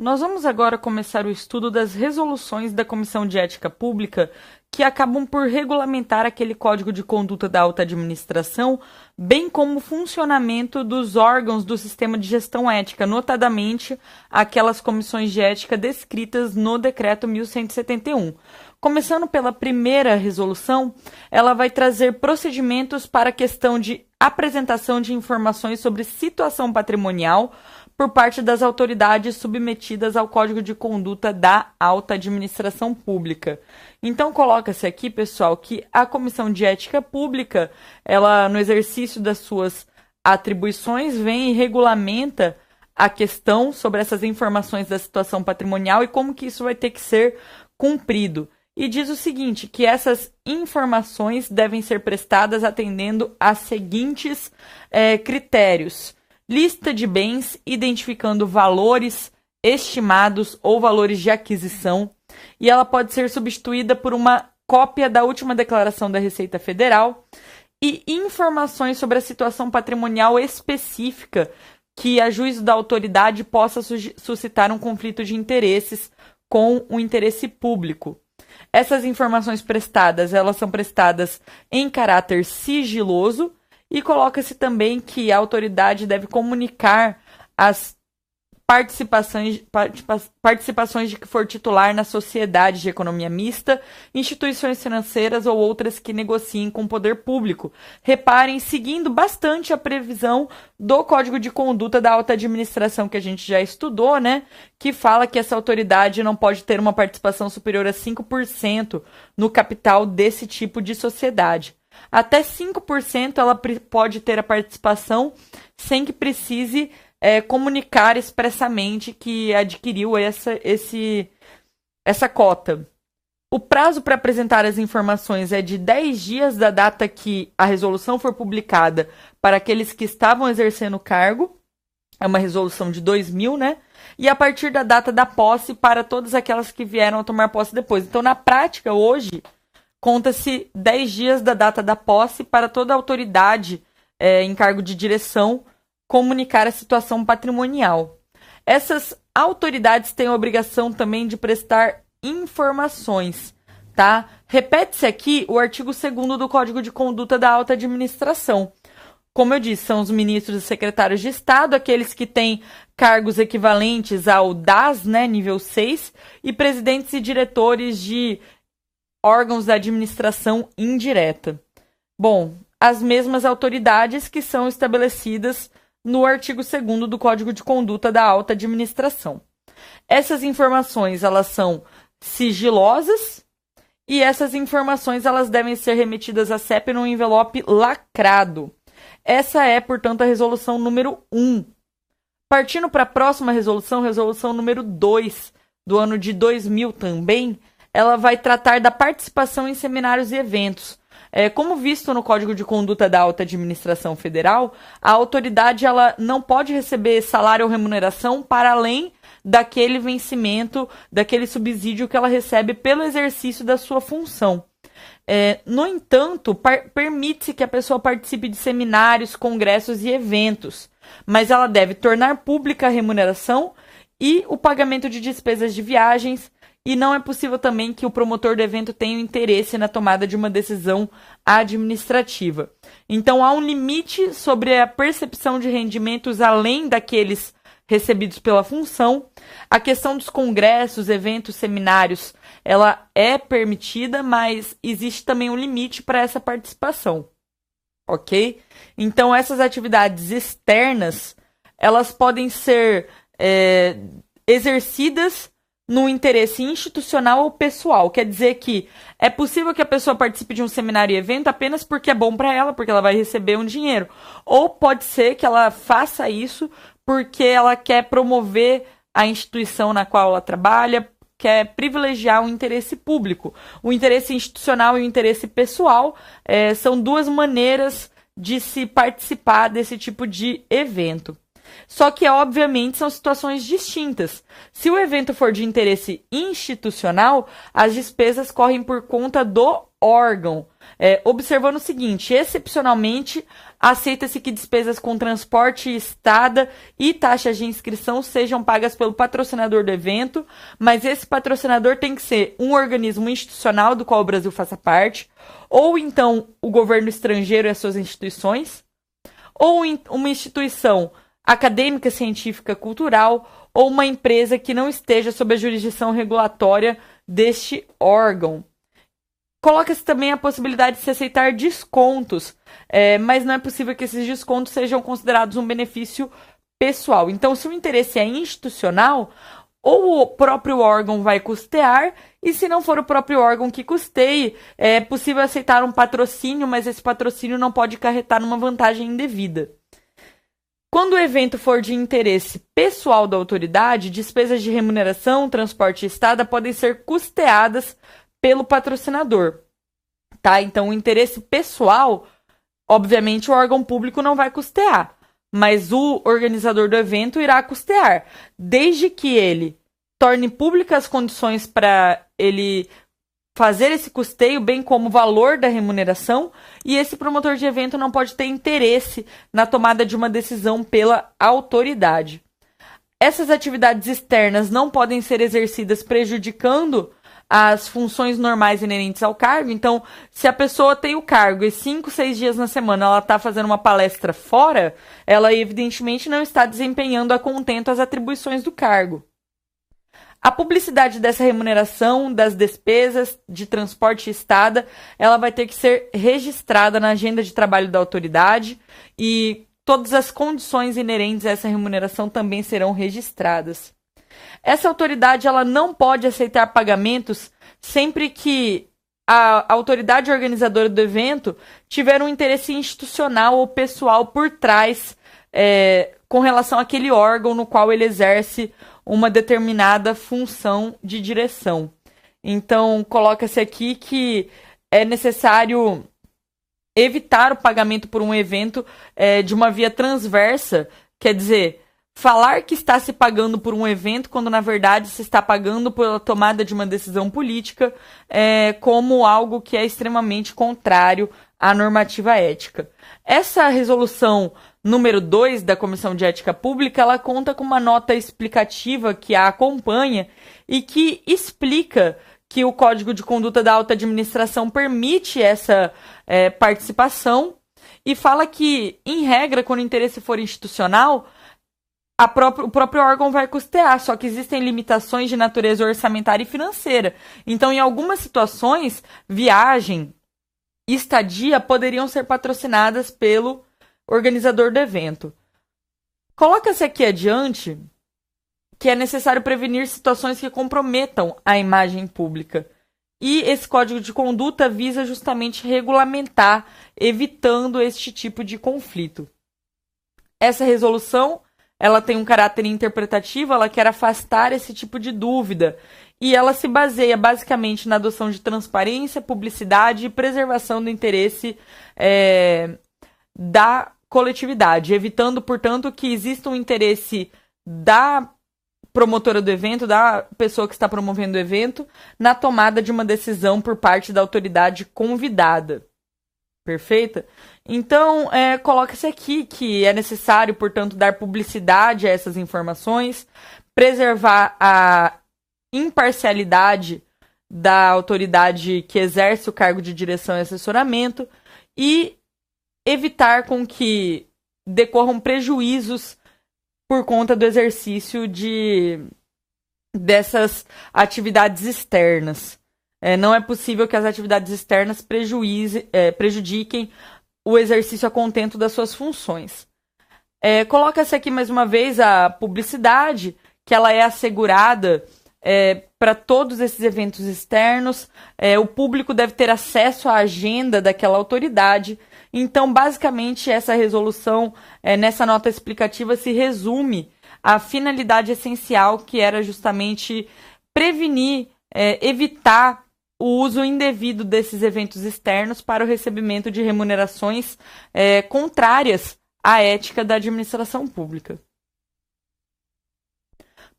Nós vamos agora começar o estudo das resoluções da Comissão de Ética Pública que acabam por regulamentar aquele Código de Conduta da Alta Administração, bem como o funcionamento dos órgãos do sistema de gestão ética, notadamente aquelas comissões de ética descritas no Decreto 1171. Começando pela primeira resolução, ela vai trazer procedimentos para a questão de apresentação de informações sobre situação patrimonial por parte das autoridades submetidas ao Código de Conduta da Alta Administração Pública. Então, coloca-se aqui, pessoal, que a Comissão de Ética Pública, ela, no exercício das suas atribuições, vem e regulamenta a questão sobre essas informações da situação patrimonial e como que isso vai ter que ser cumprido. E diz o seguinte, que essas informações devem ser prestadas atendendo a seguintes critérios. Lista de bens, identificando valores estimados ou valores de aquisição, e ela pode ser substituída por uma cópia da última declaração da Receita Federal e informações sobre a situação patrimonial específica que, a juízo da autoridade, possa suscitar um conflito de interesses com o interesse público. Essas informações prestadas, elas são prestadas em caráter sigiloso e coloca-se também que a autoridade deve comunicar as participações de que for titular na sociedade de economia mista, instituições financeiras ou outras que negociem com o poder público. Reparem, seguindo bastante a previsão do Código de Conduta da Alta Administração que a gente já estudou, né? Que fala que essa autoridade não pode ter uma participação superior a 5% no capital desse tipo de sociedade. Até 5% ela pode ter a participação sem que precise comunicar expressamente que adquiriu essa cota. O prazo para apresentar as informações é de 10 dias da data que a resolução for publicada para aqueles que estavam exercendo o cargo. É uma resolução de 2000, né? E a partir da data da posse para todas aquelas que vieram a tomar posse depois. Então, na prática, hoje, conta-se 10 dias da data da posse para toda autoridade em cargo de direção comunicar a situação patrimonial. Essas autoridades têm a obrigação também de prestar informações, tá? Repete-se aqui o artigo 2º do Código de Conduta da Alta Administração. Como eu disse, são os ministros e secretários de Estado, aqueles que têm cargos equivalentes ao DAS, né, nível 6, e presidentes e diretores de órgãos da administração indireta. Bom, as mesmas autoridades que são estabelecidas no artigo 2º do Código de Conduta da Alta Administração. Essas informações, elas são sigilosas e essas informações, elas devem ser remetidas à CEP num envelope lacrado. Essa é, portanto, a resolução número 1. Partindo para a próxima resolução, resolução número 2, do ano de 2000 também, ela vai tratar da participação em seminários e eventos. Como visto no Código de Conduta da Alta Administração Federal, a autoridade ela não pode receber salário ou remuneração para além daquele vencimento, daquele subsídio que ela recebe pelo exercício da sua função. No entanto, permite-se que a pessoa participe de seminários, congressos e eventos, mas ela deve tornar pública a remuneração e o pagamento de despesas de viagens, e não é possível também que o promotor do evento tenha interesse na tomada de uma decisão administrativa. Então, há um limite sobre a percepção de rendimentos além daqueles recebidos pela função. A questão dos congressos, eventos, seminários, ela é permitida, mas existe também um limite para essa participação. Ok? Então, essas atividades externas, elas podem ser exercidas no interesse institucional ou pessoal. Quer dizer que é possível que a pessoa participe de um seminário e evento apenas porque é bom para ela, porque ela vai receber um dinheiro. Ou pode ser que ela faça isso porque ela quer promover a instituição na qual ela trabalha, quer privilegiar o interesse público. O interesse institucional e o interesse pessoal são duas maneiras de se participar desse tipo de evento. Só que, obviamente, são situações distintas. Se o evento for de interesse institucional, as despesas correm por conta do órgão. Observando o seguinte, excepcionalmente, aceita-se que despesas com transporte, estada e taxas de inscrição sejam pagas pelo patrocinador do evento, mas esse patrocinador tem que ser um organismo institucional do qual o Brasil faça parte, ou então o governo estrangeiro e as suas instituições, ou uma instituição acadêmica, científica, cultural, ou uma empresa que não esteja sob a jurisdição regulatória deste órgão. Coloca-se também a possibilidade de se aceitar descontos, mas não é possível que esses descontos sejam considerados um benefício pessoal. Então, se o interesse é institucional, ou o próprio órgão vai custear, e se não for o próprio órgão que custeie, é possível aceitar um patrocínio, mas esse patrocínio não pode acarretar numa vantagem indevida. Quando o evento for de interesse pessoal da autoridade, despesas de remuneração, transporte e estada podem ser custeadas pelo patrocinador, tá? Então, o interesse pessoal, obviamente, o órgão público não vai custear, mas o organizador do evento irá custear, desde que ele torne públicas as condições para ele fazer esse custeio, bem como o valor da remuneração, e esse promotor de evento não pode ter interesse na tomada de uma decisão pela autoridade. Essas atividades externas não podem ser exercidas prejudicando as funções normais inerentes ao cargo. Então, se a pessoa tem o cargo e 5, 6 dias na semana ela está fazendo uma palestra fora, ela evidentemente não está desempenhando a contento as atribuições do cargo. A publicidade dessa remuneração, das despesas de transporte e estada, ela vai ter que ser registrada na agenda de trabalho da autoridade e todas as condições inerentes a essa remuneração também serão registradas. Essa autoridade ela não pode aceitar pagamentos sempre que a autoridade organizadora do evento tiver um interesse institucional ou pessoal por trás com relação àquele órgão no qual ele exerce uma determinada função de direção. Então, coloca-se aqui que é necessário evitar o pagamento por um evento de uma via transversa, quer dizer, falar que está se pagando por um evento, quando na verdade se está pagando pela tomada de uma decisão política, como algo que é extremamente contrário à normativa ética. Essa resolução número 2 da Comissão de Ética Pública, ela conta com uma nota explicativa que a acompanha e que explica que o Código de Conduta da Alta Administração permite essa participação e fala que, em regra, quando o interesse for institucional, o próprio órgão vai custear, só que existem limitações de natureza orçamentária e financeira. Então, em algumas situações, viagem e estadia poderiam ser patrocinadas pelo organizador do evento. Coloca-se aqui adiante que é necessário prevenir situações que comprometam a imagem pública. E esse código de conduta visa justamente regulamentar, evitando este tipo de conflito. Essa resolução ela tem um caráter interpretativo, ela quer afastar esse tipo de dúvida. E ela se baseia basicamente na adoção de transparência, publicidade e preservação do interesse da coletividade, evitando, portanto, que exista um interesse da promotora do evento, da pessoa que está promovendo o evento, na tomada de uma decisão por parte da autoridade convidada. Perfeita? Então, coloca-se aqui que é necessário, portanto, dar publicidade a essas informações, preservar a imparcialidade da autoridade que exerce o cargo de direção e assessoramento e evitar com que decorram prejuízos por conta do exercício dessas atividades externas. Não é possível que as atividades externas prejudiquem o exercício a contento das suas funções. Coloca-se aqui mais uma vez a publicidade, que ela é assegurada para todos esses eventos externos. O público deve ter acesso à agenda daquela autoridade. Então, basicamente, essa resolução, nessa nota explicativa, se resume à finalidade essencial, que era justamente prevenir, evitar o uso indevido desses eventos externos para o recebimento de remunerações contrárias à ética da administração pública.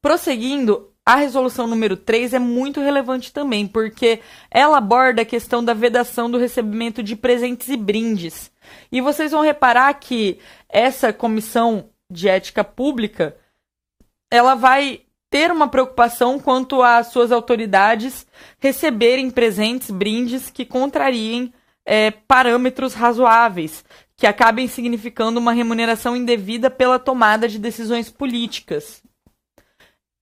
Prosseguindo, a resolução número 3 é muito relevante também, porque ela aborda a questão da vedação do recebimento de presentes e brindes. E vocês vão reparar que essa comissão de ética pública, ela vai ter uma preocupação quanto às suas autoridades receberem presentes, brindes que contrariem parâmetros razoáveis, que acabem significando uma remuneração indevida pela tomada de decisões políticas.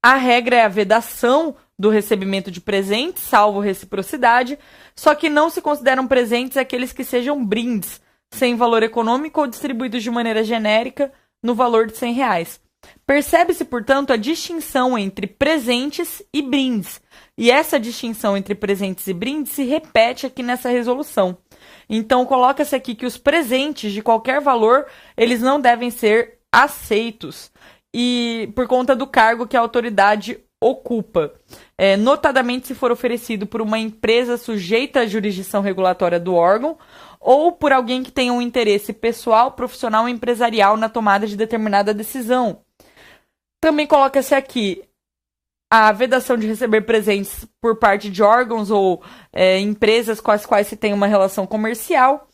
A regra é a vedação do recebimento de presentes, salvo reciprocidade, só que não se consideram presentes aqueles que sejam brindes, sem valor econômico ou distribuídos de maneira genérica no valor de R$100. Percebe-se, portanto, a distinção entre presentes e brindes, e essa distinção entre presentes e brindes se repete aqui nessa resolução. Então, coloca-se aqui que os presentes de qualquer valor, eles não devem ser aceitos, e por conta do cargo que a autoridade ocupa, notadamente se for oferecido por uma empresa sujeita à jurisdição regulatória do órgão ou por alguém que tenha um interesse pessoal, profissional ou empresarial na tomada de determinada decisão. Também coloca-se aqui a vedação de receber presentes por parte de órgãos ou empresas com as quais se tem uma relação comercial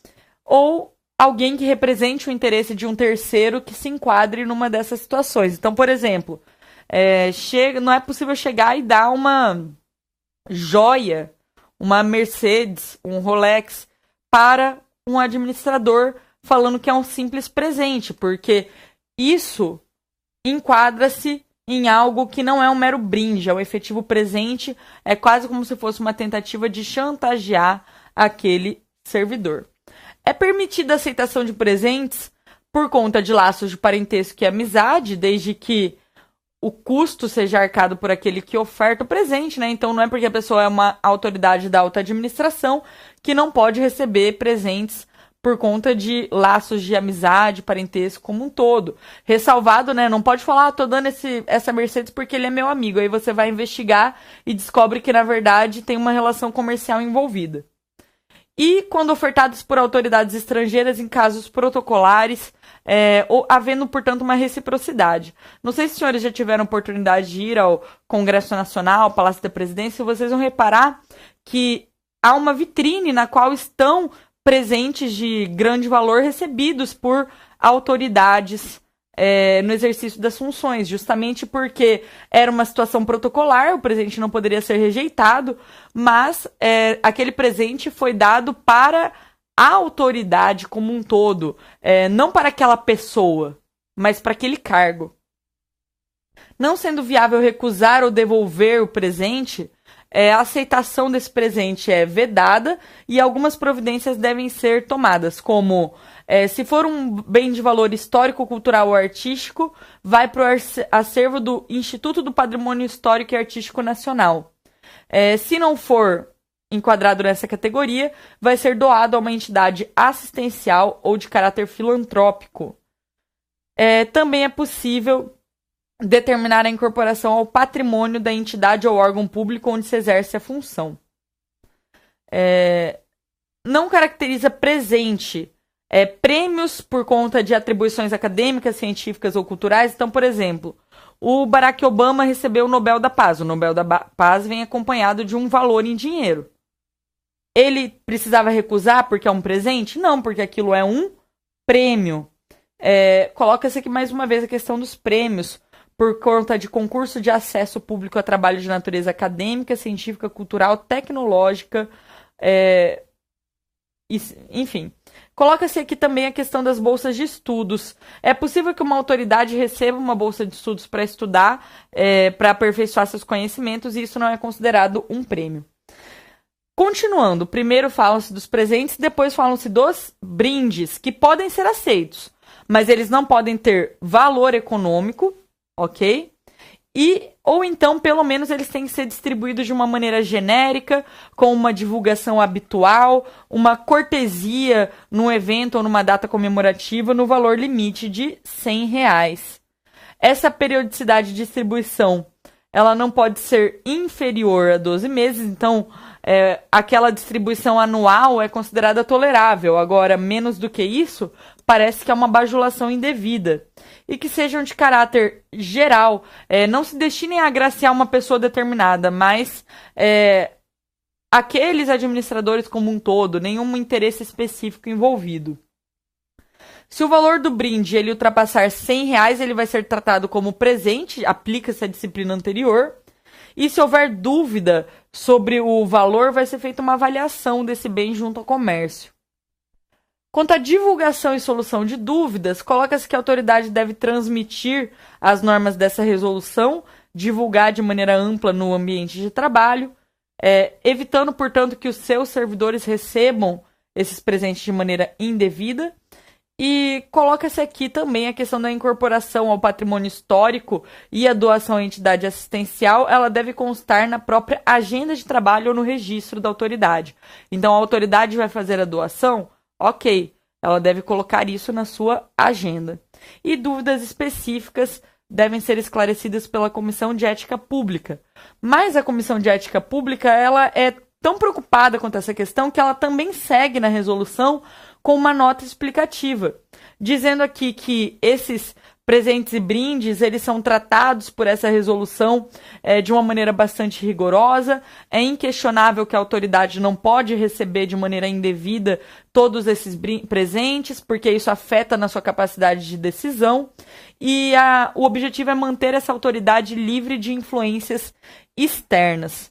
ou alguém que represente o interesse de um terceiro que se enquadre numa dessas situações. Então, por exemplo, não é possível chegar e dar uma joia, uma Mercedes, um Rolex para um administrador falando que é um simples presente, porque isso enquadra-se em algo que não é um mero brinde, é um efetivo presente, é quase como se fosse uma tentativa de chantagear aquele servidor. É permitida a aceitação de presentes por conta de laços de parentesco e amizade, desde que o custo seja arcado por aquele que oferta o presente, né? Então não é porque a pessoa é uma autoridade da alta administração que não pode receber presentes por conta de laços de amizade, parentesco como um todo. Ressalvado, né? Não pode falar, tô dando essa Mercedes porque ele é meu amigo. Aí você vai investigar e descobre que, na verdade, tem uma relação comercial envolvida. E quando ofertados por autoridades estrangeiras em casos protocolares, havendo, portanto, uma reciprocidade. Não sei se os senhores já tiveram oportunidade de ir ao Congresso Nacional, ao Palácio da Presidência, vocês vão reparar que há uma vitrine na qual estão presentes de grande valor recebidos por autoridades no exercício das funções, justamente porque era uma situação protocolar, o presente não poderia ser rejeitado, mas aquele presente foi dado para a autoridade como um todo, não para aquela pessoa, mas para aquele cargo. Não sendo viável recusar ou devolver o presente, a aceitação desse presente é vedada e algumas providências devem ser tomadas, como se for um bem de valor histórico, cultural ou artístico, vai para o acervo do Instituto do Patrimônio Histórico e Artístico Nacional. Se não for enquadrado nessa categoria, vai ser doado a uma entidade assistencial ou de caráter filantrópico. Também é possível determinar a incorporação ao patrimônio da entidade ou órgão público onde se exerce a função. Não caracteriza presente prêmios por conta de atribuições acadêmicas, científicas ou culturais. Então, por exemplo, o Barack Obama recebeu o Nobel da Paz. O Nobel da Paz vem acompanhado de um valor em dinheiro. Ele precisava recusar porque é um presente? Não, porque aquilo é um prêmio. Coloca-se aqui mais uma vez a questão dos prêmios por conta de concurso de acesso público a trabalho de natureza acadêmica, científica, cultural, tecnológica, enfim. Coloca-se aqui também a questão das bolsas de estudos. É possível que uma autoridade receba uma bolsa de estudos para estudar, para aperfeiçoar seus conhecimentos, e isso não é considerado um prêmio. Continuando, primeiro falam-se dos presentes, depois falam-se dos brindes, que podem ser aceitos, mas eles não podem ter valor econômico, ok? Ou então, pelo menos, eles têm que ser distribuídos de uma maneira genérica, com uma divulgação habitual, uma cortesia num evento ou numa data comemorativa no valor limite de R$100. Essa periodicidade de distribuição, ela não pode ser inferior a 12 meses, então aquela distribuição anual é considerada tolerável. Agora, menos do que isso, parece que é uma bajulação indevida. e que sejam de caráter geral, não se destinem a agraciar uma pessoa determinada, mas aqueles administradores como um todo, nenhum interesse específico envolvido. Se o valor do brinde ele ultrapassar R$100, ele vai ser tratado como presente, aplica-se a disciplina anterior. E se houver dúvida sobre o valor, vai ser feita uma avaliação desse bem junto ao comércio. Quanto à divulgação e solução de dúvidas, coloca-se que a autoridade deve transmitir as normas dessa resolução, divulgar de maneira ampla no ambiente de trabalho, evitando, portanto, que os seus servidores recebam esses presentes de maneira indevida. E coloca-se aqui também a questão da incorporação ao patrimônio histórico e a doação à entidade assistencial, ela deve constar na própria agenda de trabalho ou no registro da autoridade. Então, a autoridade vai fazer a doação? Ok, ela deve colocar isso na sua agenda. E dúvidas específicas devem ser esclarecidas pela Comissão de Ética Pública. Mas a Comissão de Ética Pública, ela é tão preocupada quanto essa questão que ela também segue na resolução com uma nota explicativa, dizendo aqui que esses presentes e brindes, eles são tratados por essa resolução de uma maneira bastante rigorosa. É inquestionável que a autoridade não pode receber de maneira indevida todos esses presentes, porque isso afeta na sua capacidade de decisão. E o objetivo é manter essa autoridade livre de influências externas.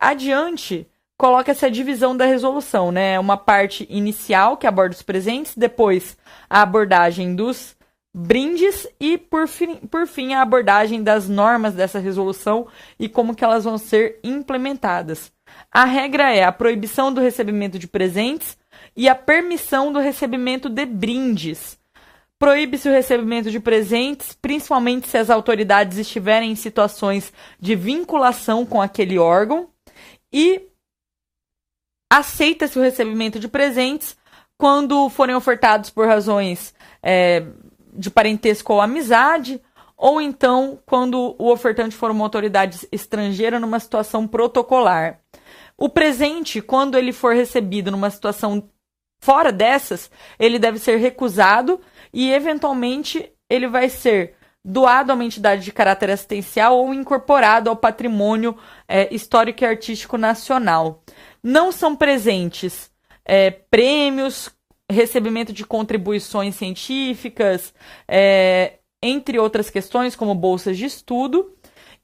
Adiante, coloca-se a divisão da resolução, né? Uma parte inicial, que aborda os presentes, depois a abordagem dos brindes e, por fim, a abordagem das normas dessa resolução e como que elas vão ser implementadas. A regra é a proibição do recebimento de presentes e a permissão do recebimento de brindes. Proíbe-se o recebimento de presentes, principalmente se as autoridades estiverem em situações de vinculação com aquele órgão, e aceita-se o recebimento de presentes quando forem ofertados por razões de parentesco ou amizade, ou então quando o ofertante for uma autoridade estrangeira numa situação protocolar. O presente, quando ele for recebido numa situação fora dessas, ele deve ser recusado e, eventualmente, ele vai ser doado a uma entidade de caráter assistencial ou incorporado ao patrimônio histórico e artístico nacional. Não são presentes prêmios, recebimento de contribuições científicas, entre outras questões, como bolsas de estudo.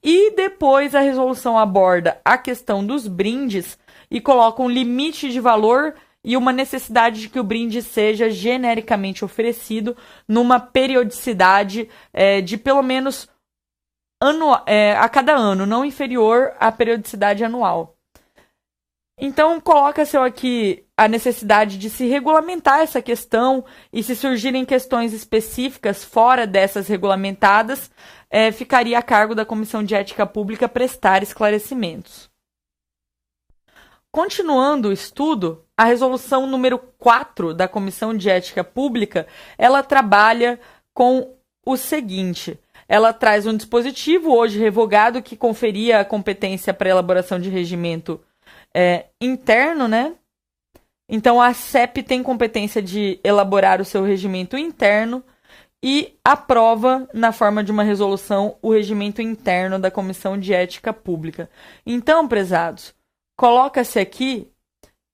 E depois a resolução aborda a questão dos brindes e coloca um limite de valor e uma necessidade de que o brinde seja genericamente oferecido numa periodicidade de pelo menos a cada ano, não inferior à periodicidade anual. Então, coloca-se aqui a necessidade de se regulamentar essa questão e, se surgirem questões específicas fora dessas regulamentadas, ficaria a cargo da Comissão de Ética Pública prestar esclarecimentos. Continuando o estudo, a resolução número 4 da Comissão de Ética Pública, ela trabalha com o seguinte: ela traz um dispositivo, hoje revogado, que conferia a competência para a elaboração de regimento interno, né? Então, a CEP tem competência de elaborar o seu regimento interno e aprova, na forma de uma resolução, o regimento interno da Comissão de Ética Pública. Então, prezados, coloca-se aqui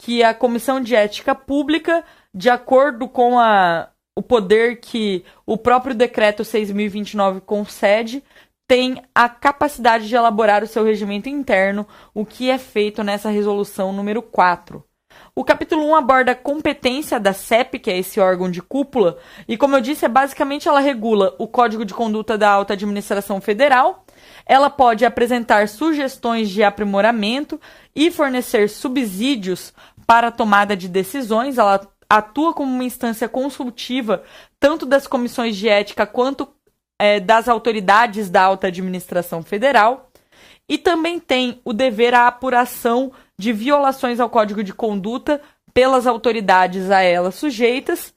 que a Comissão de Ética Pública, de acordo com o poder que o próprio Decreto 6.029 concede, tem a capacidade de elaborar o seu regimento interno, o que é feito nessa resolução número 4. O capítulo 1 aborda a competência da CEP, que é esse órgão de cúpula, e como eu disse, basicamente ela regula o Código de Conduta da Alta Administração Federal. Ela pode apresentar sugestões de aprimoramento e fornecer subsídios para a tomada de decisões. Ela atua como uma instância consultiva, tanto das comissões de ética quanto das autoridades da alta administração federal, e também tem o dever à apuração de violações ao Código de Conduta pelas autoridades a elas sujeitas,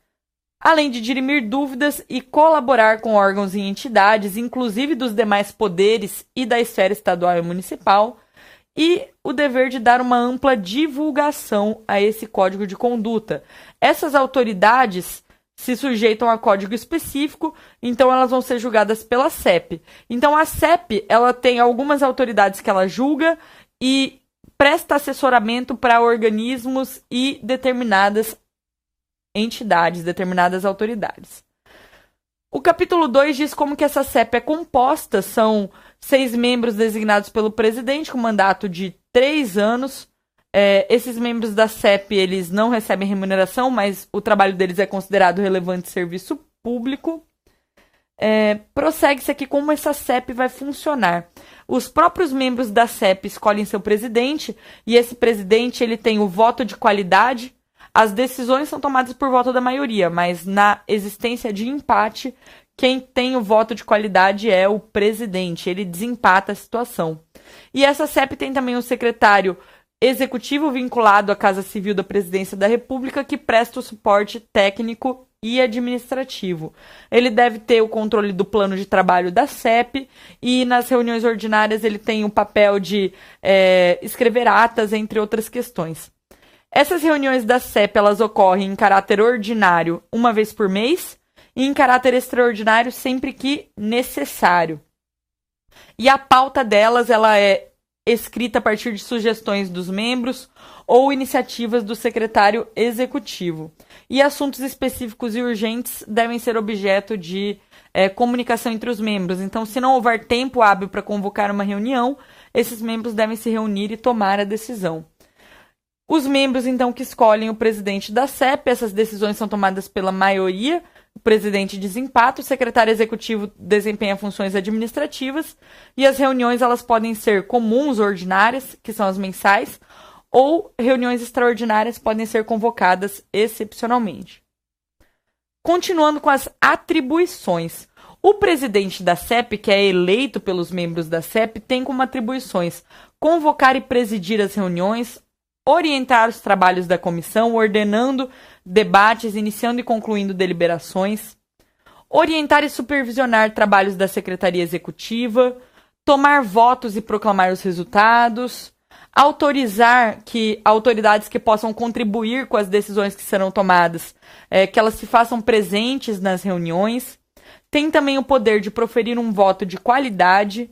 além de dirimir dúvidas e colaborar com órgãos e entidades, inclusive dos demais poderes e da esfera estadual e municipal, e o dever de dar uma ampla divulgação a esse Código de Conduta. Essas autoridades se sujeitam a código específico, então elas vão ser julgadas pela CEP. Então a CEP, ela tem algumas autoridades que ela julga e presta assessoramento para organismos e determinadas entidades, determinadas autoridades. O capítulo 2 diz como que essa CEP é composta, são 6 membros designados pelo presidente com mandato de 3 anos. Esses membros da CEP, eles não recebem remuneração, mas o trabalho deles é considerado relevante serviço público. Prossegue-se aqui como essa CEP vai funcionar. Os próprios membros da CEP escolhem seu presidente, e esse presidente ele tem o voto de qualidade. As decisões são tomadas por voto da maioria, mas na existência de empate, quem tem o voto de qualidade é o presidente. Ele desempata a situação. E essa CEP tem também um secretário executivo vinculado à Casa Civil da Presidência da República, que presta o suporte técnico e administrativo. Ele deve ter o controle do plano de trabalho da CEP e nas reuniões ordinárias ele tem o papel de escrever atas, entre outras questões. Essas reuniões da CEP, elas ocorrem em caráter ordinário uma vez por mês e em caráter extraordinário sempre que necessário. E a pauta delas, ela é escrita a partir de sugestões dos membros ou iniciativas do secretário executivo. E assuntos específicos e urgentes devem ser objeto de comunicação entre os membros. Então, se não houver tempo hábil para convocar uma reunião, esses membros devem se reunir e tomar a decisão. Os membros, então, que escolhem o presidente da CEP, essas decisões são tomadas pela maioria, o presidente desempata, o secretário executivo desempenha funções administrativas e as reuniões elas podem ser comuns, ordinárias, que são as mensais, ou reuniões extraordinárias podem ser convocadas excepcionalmente. Continuando com as atribuições. O presidente da CEP, que é eleito pelos membros da CEP, tem como atribuições convocar e presidir as reuniões, orientar os trabalhos da comissão, ordenando debates, iniciando e concluindo deliberações, orientar e supervisionar trabalhos da Secretaria Executiva, tomar votos e proclamar os resultados, autorizar que autoridades que possam contribuir com as decisões que serão tomadas, que elas se façam presentes nas reuniões, tem também o poder de proferir um voto de qualidade,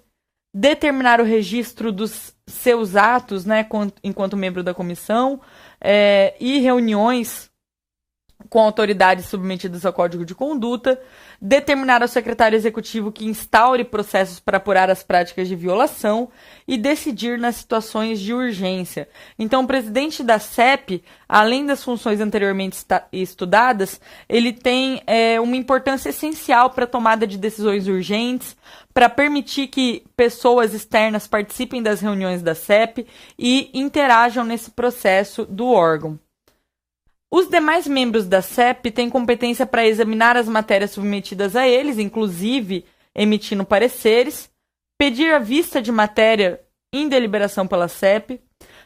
determinar o registro dos seus atos, né, enquanto membro da comissão, e reuniões com autoridades submetidas ao Código de Conduta, determinar ao secretário executivo que instaure processos para apurar as práticas de violação e decidir nas situações de urgência. Então, o presidente da CEP, além das funções anteriormente estudadas, ele tem uma importância essencial para a tomada de decisões urgentes, para permitir que pessoas externas participem das reuniões da CEP e interajam nesse processo do órgão. Os demais membros da CEP têm competência para examinar as matérias submetidas a eles, inclusive emitindo pareceres, pedir a vista de matéria em deliberação pela CEP,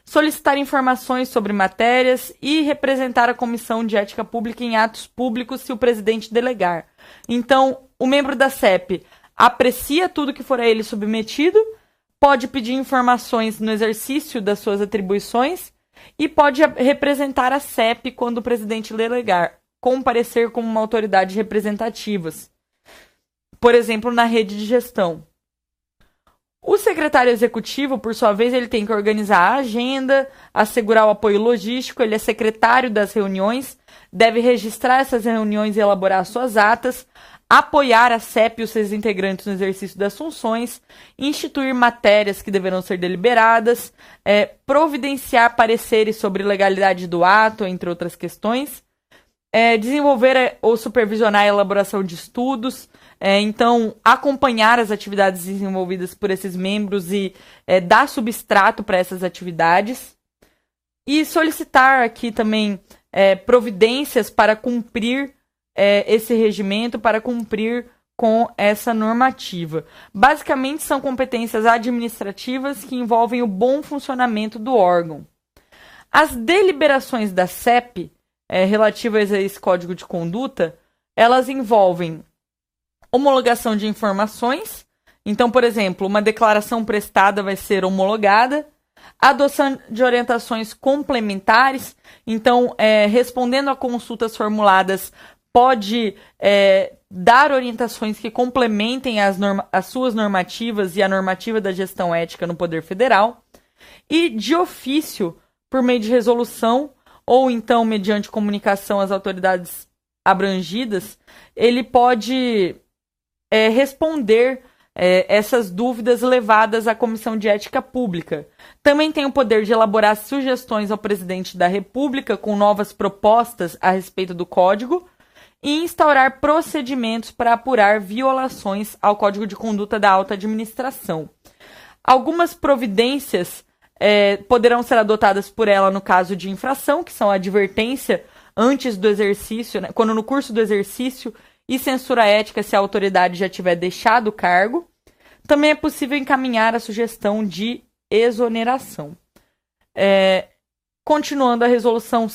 solicitar informações sobre matérias e representar a Comissão de Ética Pública em atos públicos se o presidente delegar. Então, o membro da CEP aprecia tudo que for a ele submetido, pode pedir informações no exercício das suas atribuições e pode representar a CEP quando o presidente delegar, comparecer como uma autoridade representativa. Por exemplo, na rede de gestão. O secretário executivo, por sua vez, ele tem que organizar a agenda, assegurar o apoio logístico, ele é secretário das reuniões, deve registrar essas reuniões e elaborar suas atas, apoiar a CEP e os seus integrantes no exercício das funções, instituir matérias que deverão ser deliberadas, providenciar pareceres sobre legalidade do ato, entre outras questões, desenvolver ou supervisionar a elaboração de estudos, então acompanhar as atividades desenvolvidas por esses membros e dar substrato para essas atividades, e solicitar aqui também providências para cumprir esse regimento, para cumprir com essa normativa. Basicamente, são competências administrativas que envolvem o bom funcionamento do órgão. As deliberações da CEP, relativas a esse código de conduta, elas envolvem homologação de informações. Então, por exemplo, uma declaração prestada vai ser homologada, adoção de orientações complementares, então, respondendo a consultas formuladas pode dar orientações que complementem as suas normativas e a normativa da gestão ética no Poder Federal. E, de ofício, por meio de resolução, ou então mediante comunicação às autoridades abrangidas, ele pode responder essas dúvidas levadas à Comissão de Ética Pública. Também tem o poder de elaborar sugestões ao presidente da República com novas propostas a respeito do Código e instaurar procedimentos para apurar violações ao Código de Conduta da Alta Administração. Algumas providências poderão ser adotadas por ela no caso de infração, que são a advertência antes do exercício, né, quando no curso do exercício, e censura ética se a autoridade já tiver deixado o cargo. Também é possível encaminhar a sugestão de exoneração. Continuando, a resolução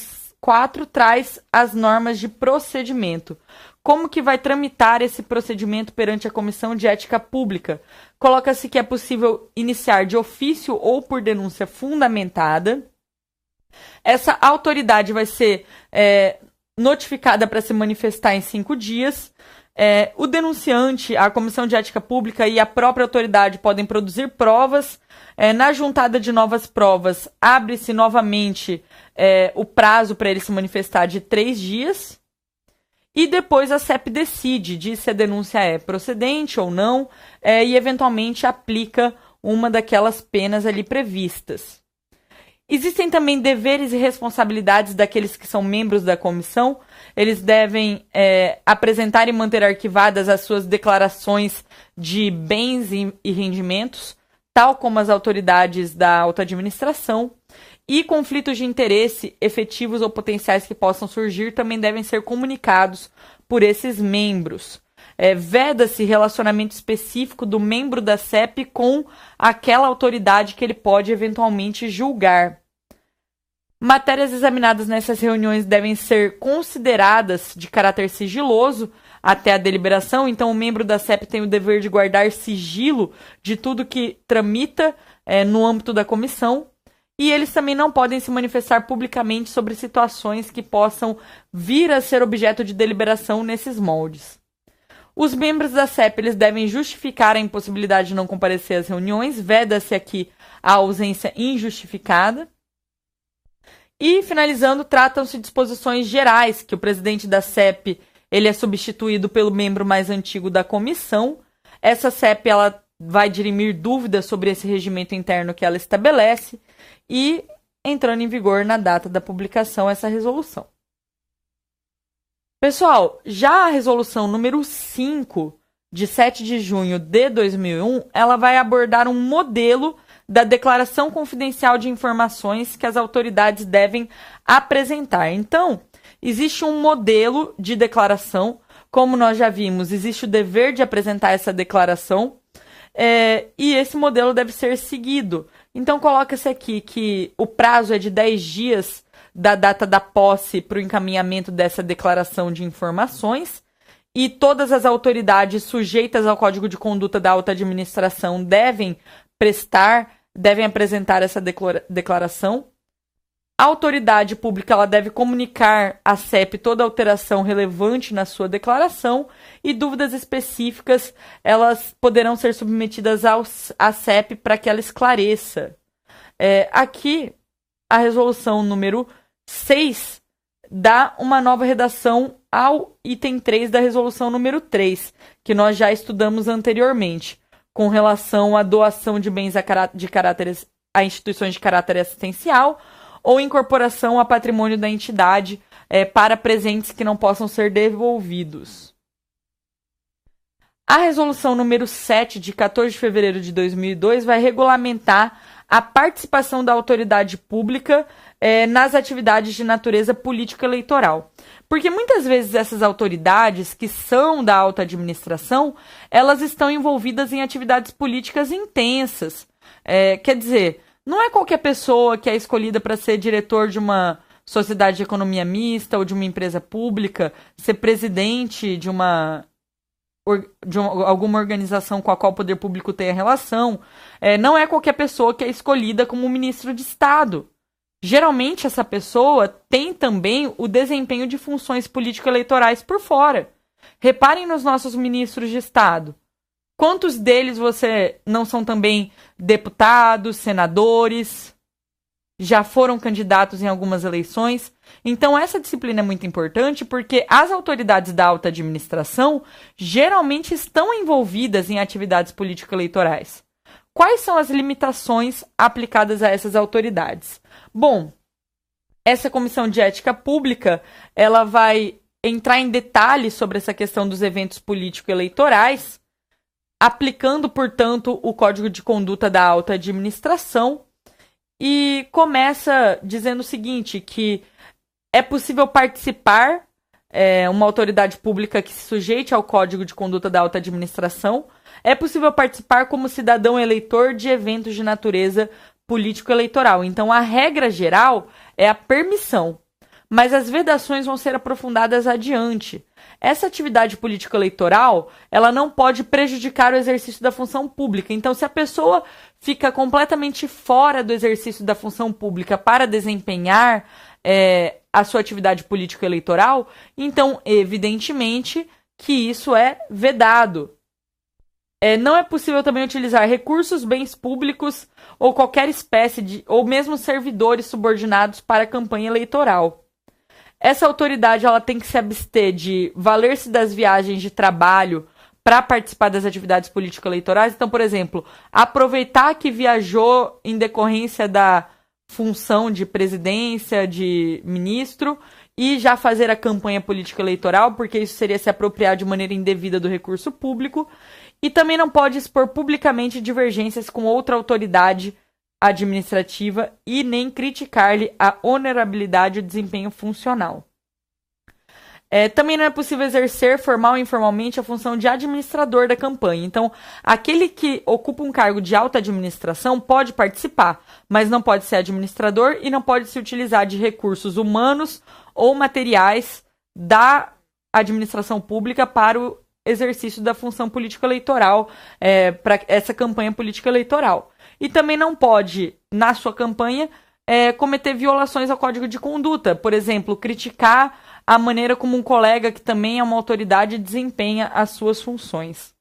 4 traz as normas de procedimento. Como que vai tramitar esse procedimento perante a Comissão de Ética Pública? Coloca-se que é possível iniciar de ofício ou por denúncia fundamentada. Essa autoridade vai ser notificada para se manifestar em 5 dias. O denunciante, a Comissão de Ética Pública e a própria autoridade podem produzir provas. Na juntada de novas provas, abre-se novamente o prazo para ele se manifestar de 3 dias. E depois a CEP decide, diz se a denúncia é procedente ou não, e eventualmente aplica uma daquelas penas ali previstas. Existem também deveres e responsabilidades daqueles que são membros da comissão. Eles devem apresentar e manter arquivadas as suas declarações de bens e rendimentos, tal como as autoridades da alta administração. E conflitos de interesse efetivos ou potenciais que possam surgir também devem ser comunicados por esses membros. Veda-se relacionamento específico do membro da CEP com aquela autoridade que ele pode eventualmente julgar. Matérias examinadas nessas reuniões devem ser consideradas de caráter sigiloso até a deliberação, então o membro da CEP tem o dever de guardar sigilo de tudo que tramita no âmbito da comissão, e eles também não podem se manifestar publicamente sobre situações que possam vir a ser objeto de deliberação nesses moldes. Os membros da CEP eles devem justificar a impossibilidade de não comparecer às reuniões, veda-se aqui a ausência injustificada. E, finalizando, tratam-se de disposições gerais, que o presidente da CEP ele é substituído pelo membro mais antigo da comissão. Essa CEP ela vai dirimir dúvidas sobre esse regimento interno que ela estabelece e entrando em vigor na data da publicação essa resolução. Pessoal, já a resolução número 5, de 7 de junho de 2001, ela vai abordar um modelo da declaração confidencial de informações que as autoridades devem apresentar. Então, existe um modelo de declaração, como nós já vimos, existe o dever de apresentar essa declaração, e esse modelo deve ser seguido. Então, coloca-se aqui que o prazo é de 10 dias da data da posse para o encaminhamento dessa declaração de informações, e todas as autoridades sujeitas ao Código de Conduta da Alta Administração devem apresentar essa declaração. A autoridade pública ela deve comunicar à CEP toda alteração relevante na sua declaração e dúvidas específicas elas poderão ser submetidas à CEP para que ela esclareça. Aqui, a resolução número 6 dá uma nova redação ao item 3 da resolução número 3, que nós já estudamos anteriormente, com relação à doação de bens a instituições de caráter assistencial ou incorporação a patrimônio da entidade para presentes que não possam ser devolvidos. A resolução número 7, de 14 de fevereiro de 2002, vai regulamentar a participação da autoridade pública nas atividades de natureza político-eleitoral. Porque muitas vezes essas autoridades, que são da alta administração, elas estão envolvidas em atividades políticas intensas. Quer dizer, não é qualquer pessoa que é escolhida para ser diretor de uma sociedade de economia mista ou de uma empresa pública, ser presidente de alguma organização com a qual o poder público tenha relação. Não é qualquer pessoa que é escolhida como ministro de Estado. Geralmente, essa pessoa tem também o desempenho de funções político-eleitorais por fora. Reparem nos nossos ministros de Estado. Quantos deles você não são também deputados, senadores, já foram candidatos em algumas eleições? Então, essa disciplina é muito importante porque as autoridades da alta administração geralmente estão envolvidas em atividades político-eleitorais. Quais são as limitações aplicadas a essas autoridades? Bom, essa comissão de ética pública, ela vai entrar em detalhes sobre essa questão dos eventos político-eleitorais, aplicando, portanto, o Código de Conduta da Alta Administração, e começa dizendo o seguinte, que é possível participar, uma autoridade pública que se sujeite ao Código de Conduta da Alta Administração, é possível participar como cidadão eleitor de eventos de natureza político-eleitoral. Então, a regra geral é a permissão, mas as vedações vão ser aprofundadas adiante. Essa atividade político-eleitoral, ela não pode prejudicar o exercício da função pública. Então, se a pessoa fica completamente fora do exercício da função pública para desempenhar a sua atividade político-eleitoral, então, evidentemente, que isso é vedado. Não é possível também utilizar recursos, bens públicos ou qualquer espécie de, ou mesmo servidores subordinados para a campanha eleitoral. Essa autoridade, ela tem que se abster de valer-se das viagens de trabalho para participar das atividades político-eleitorais. Então, por exemplo, aproveitar que viajou em decorrência da função de presidência, de ministro, e já fazer a campanha político-eleitoral, porque isso seria se apropriar de maneira indevida do recurso público. E também não pode expor publicamente divergências com outra autoridade administrativa e nem criticar-lhe a honorabilidade e o desempenho funcional. Também não é possível exercer formal ou informalmente a função de administrador da campanha. Então, aquele que ocupa um cargo de alta administração pode participar, mas não pode ser administrador e não pode se utilizar de recursos humanos ou materiais da administração pública para o exercício da função político-eleitoral, para essa campanha político-eleitoral. E também não pode, na sua campanha, cometer violações ao Código de Conduta. Por exemplo, criticar a maneira como um colega que também é uma autoridade desempenha as suas funções.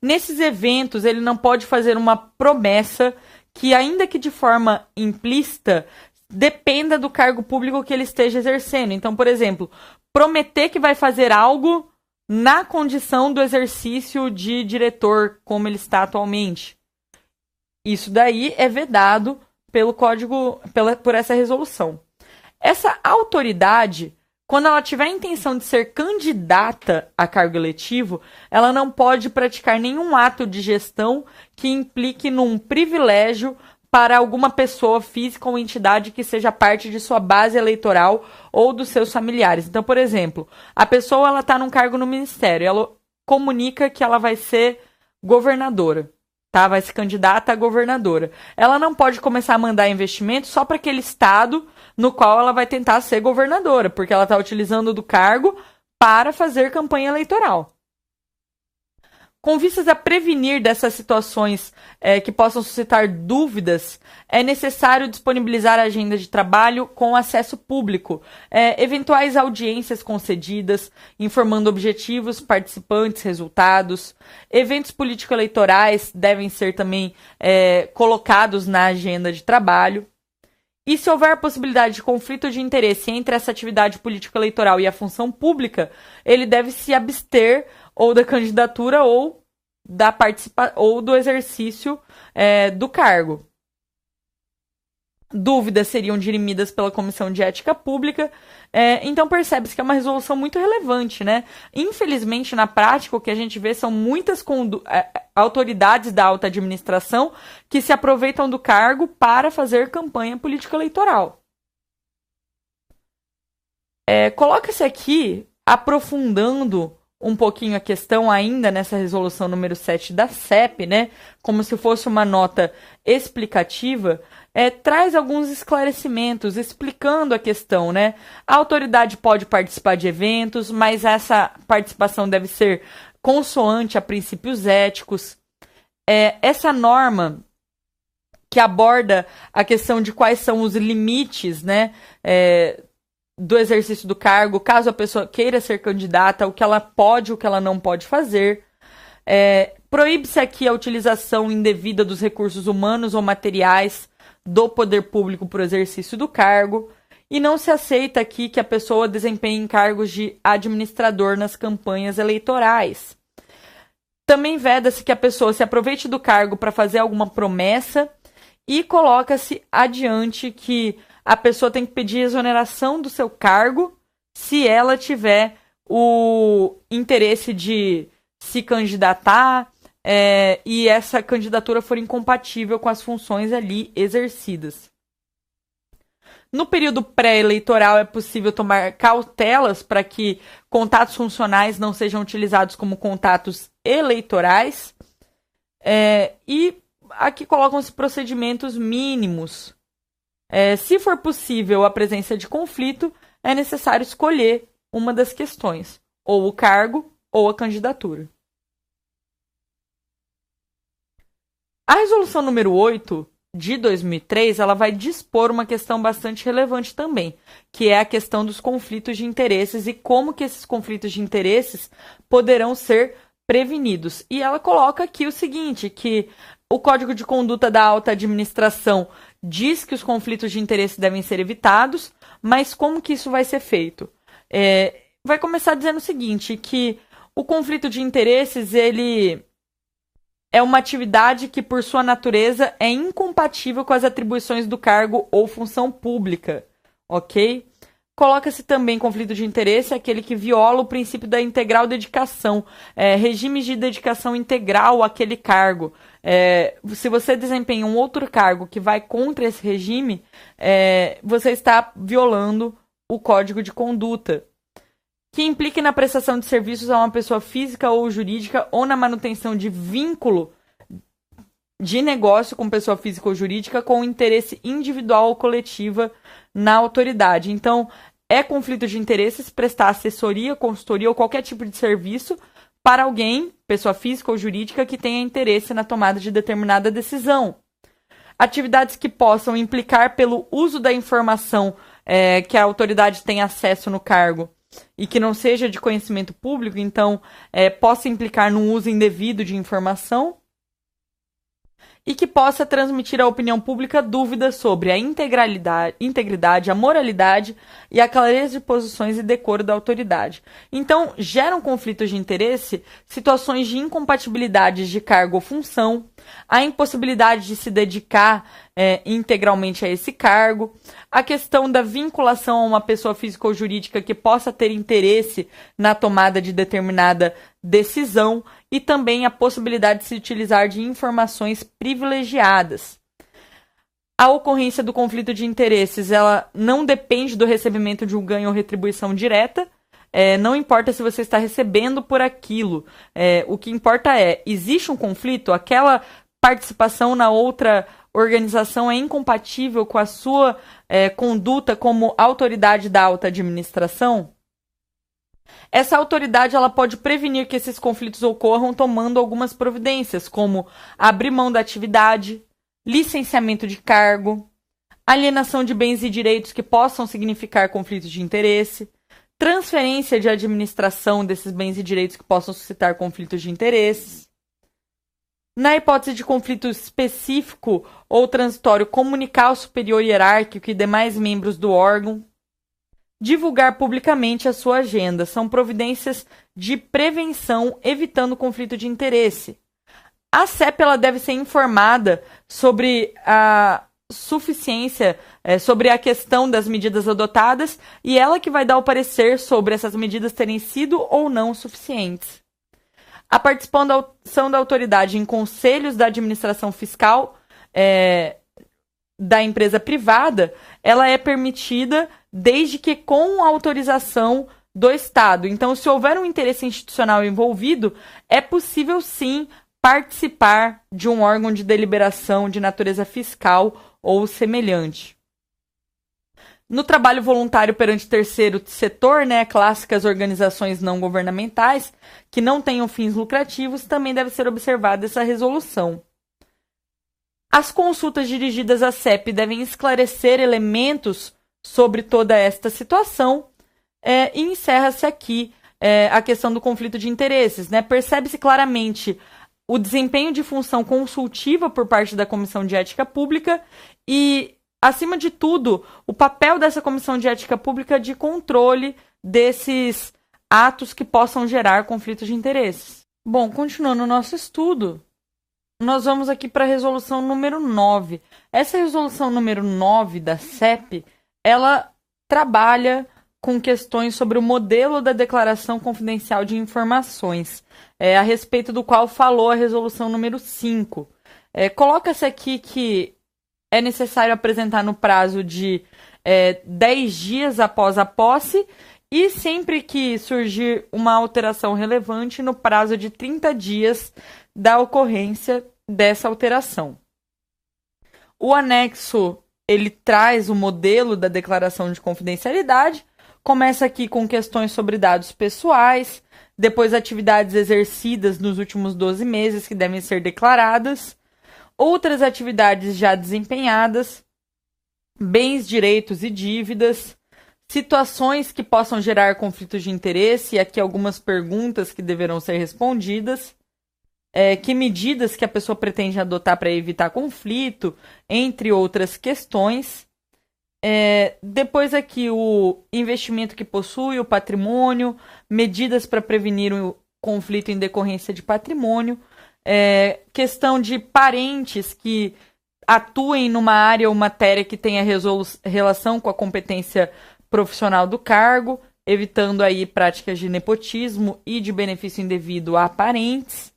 Nesses eventos, ele não pode fazer uma promessa que, ainda que de forma implícita, dependa do cargo público que ele esteja exercendo. Então, por exemplo, prometer que vai fazer algo na condição do exercício de diretor, como ele está atualmente. Isso daí é vedado pelo Código, por essa resolução. Essa autoridade, quando ela tiver a intenção de ser candidata a cargo eletivo, ela não pode praticar nenhum ato de gestão que implique num privilégio para alguma pessoa física ou entidade que seja parte de sua base eleitoral ou dos seus familiares. Então, por exemplo, a pessoa está num cargo no ministério, ela comunica que ela vai ser governadora, tá? Vai ser candidata a governadora. Ela não pode começar a mandar investimentos só para aquele estado no qual ela vai tentar ser governadora, porque ela está utilizando do cargo para fazer campanha eleitoral. Com vistas a prevenir dessas situações que possam suscitar dúvidas, é necessário disponibilizar a agenda de trabalho com acesso público, eventuais audiências concedidas, informando objetivos, participantes, resultados. Eventos político-eleitorais devem ser também colocados na agenda de trabalho. E se houver possibilidade de conflito de interesse entre essa atividade político-eleitoral e a função pública, ele deve se abster ou da candidatura ou ou do exercício do cargo. Dúvidas seriam dirimidas pela Comissão de Ética Pública, então percebe-se que é uma resolução muito relevante, né? Infelizmente, na prática, o que a gente vê são muitas autoridades da alta administração que se aproveitam do cargo para fazer campanha político-eleitoral. Coloca-se aqui, aprofundando um pouquinho a questão ainda nessa resolução número 7 da CEP, né? Como se fosse uma nota explicativa, traz alguns esclarecimentos explicando a questão, né? A autoridade pode participar de eventos, mas essa participação deve ser consoante a princípios éticos. Essa norma que aborda a questão de quais são os limites, né, do exercício do cargo, caso a pessoa queira ser candidata, o que ela pode e o que ela não pode fazer. Proíbe-se aqui a utilização indevida dos recursos humanos ou materiais do poder público para o exercício do cargo. E não se aceita aqui que a pessoa desempenhe cargos de administrador nas campanhas eleitorais. Também veda-se que a pessoa se aproveite do cargo para fazer alguma promessa e coloca-se adiante que a pessoa tem que pedir exoneração do seu cargo se ela tiver o interesse de se candidatar e essa candidatura for incompatível com as funções ali exercidas. No período pré-eleitoral é possível tomar cautelas para que contatos funcionais não sejam utilizados como contatos eleitorais. E aqui colocam-se procedimentos mínimos. Se for possível a presença de conflito, é necessário escolher uma das questões, ou o cargo ou a candidatura. A resolução número 8 de 2003, ela vai dispor uma questão bastante relevante também, que é a questão dos conflitos de interesses e como que esses conflitos de interesses poderão ser prevenidos. E ela coloca aqui o seguinte, que o Código de Conduta da Alta Administração diz que os conflitos de interesse devem ser evitados, mas como que isso vai ser feito? Vai começar dizendo o seguinte, que o conflito de interesses, ele é uma atividade que, por sua natureza, é incompatível com as atribuições do cargo ou função pública, ok? Coloca-se também conflito de interesse aquele que viola o princípio da integral dedicação, regimes de dedicação integral àquele cargo. Se você desempenha um outro cargo que vai contra esse regime, você está violando o Código de Conduta, que implique na prestação de serviços a uma pessoa física ou jurídica ou na manutenção de vínculo de negócio com pessoa física ou jurídica com interesse individual ou coletiva na autoridade. Então, é conflito de interesses prestar assessoria, consultoria ou qualquer tipo de serviço para alguém, pessoa física ou jurídica, que tenha interesse na tomada de determinada decisão. Atividades que possam implicar pelo uso da informação que a autoridade tem acesso no cargo e que não seja de conhecimento público, então possa implicar no uso indevido de informação e que possa transmitir à opinião pública dúvidas sobre a integridade, a moralidade e a clareza de posições e decoro da autoridade. Então, geram conflitos de interesse situações de incompatibilidades de cargo ou função, a impossibilidade de se dedicar integralmente a esse cargo, a questão da vinculação a uma pessoa física ou jurídica que possa ter interesse na tomada de determinada decisão e também a possibilidade de se utilizar de informações privilegiadas. A ocorrência do conflito de interesses, ela não depende do recebimento de um ganho ou retribuição direta, não importa se você está recebendo por aquilo, o que importa existe um conflito, aquela participação na outra organização é incompatível com a sua conduta como autoridade da alta administração? Essa autoridade ela pode prevenir que esses conflitos ocorram tomando algumas providências, como abrir mão da atividade, licenciamento de cargo, alienação de bens e direitos que possam significar conflitos de interesse, transferência de administração desses bens e direitos que possam suscitar conflitos de interesses. Na hipótese de conflito específico ou transitório, comunicar ao superior hierárquico e demais membros do órgão. Divulgar publicamente a sua agenda. São providências de prevenção, evitando conflito de interesse. A CEP ela deve ser informada sobre a suficiência, sobre a questão das medidas adotadas e ela que vai dar o parecer sobre essas medidas terem sido ou não suficientes. A participação da autoridade em conselhos da administração fiscal da empresa privada, ela é permitida desde que com autorização do Estado. Então, se houver um interesse institucional envolvido, é possível sim participar de um órgão de deliberação de natureza fiscal ou semelhante. No trabalho voluntário perante terceiro setor, clássicas organizações não governamentais que não tenham fins lucrativos, também deve ser observada essa resolução. As consultas dirigidas à CEP devem esclarecer elementos sobre toda esta situação. E encerra-se aqui a questão do conflito de interesses, né? Percebe-se claramente o desempenho de função consultiva por parte da Comissão de Ética Pública e, acima de tudo, o papel dessa Comissão de Ética Pública de controle desses atos que possam gerar conflitos de interesses. Bom, continuando o nosso estudo, nós vamos aqui para a resolução número 9. Essa resolução número 9 da CEP, ela trabalha com questões sobre o modelo da declaração confidencial de informações, a respeito do qual falou a resolução número 5. Coloca-se aqui que é necessário apresentar no prazo de 10 dias após a posse e sempre que surgir uma alteração relevante no prazo de 30 dias da ocorrência dessa alteração. O anexo, ele traz o modelo da declaração de confidencialidade. Começa aqui com questões sobre dados pessoais, depois atividades exercidas nos últimos 12 meses que devem ser declaradas, outras atividades já desempenhadas, bens, direitos e dívidas, situações que possam gerar conflitos de interesse, e aqui algumas perguntas que deverão ser respondidas, que medidas que a pessoa pretende adotar para evitar conflito, entre outras questões. Depois aqui o investimento que possui, o patrimônio, medidas para prevenir o conflito em decorrência de patrimônio, questão de parentes que atuem numa área ou matéria que tenha relação com a competência profissional do cargo, evitando aí práticas de nepotismo e de benefício indevido a parentes.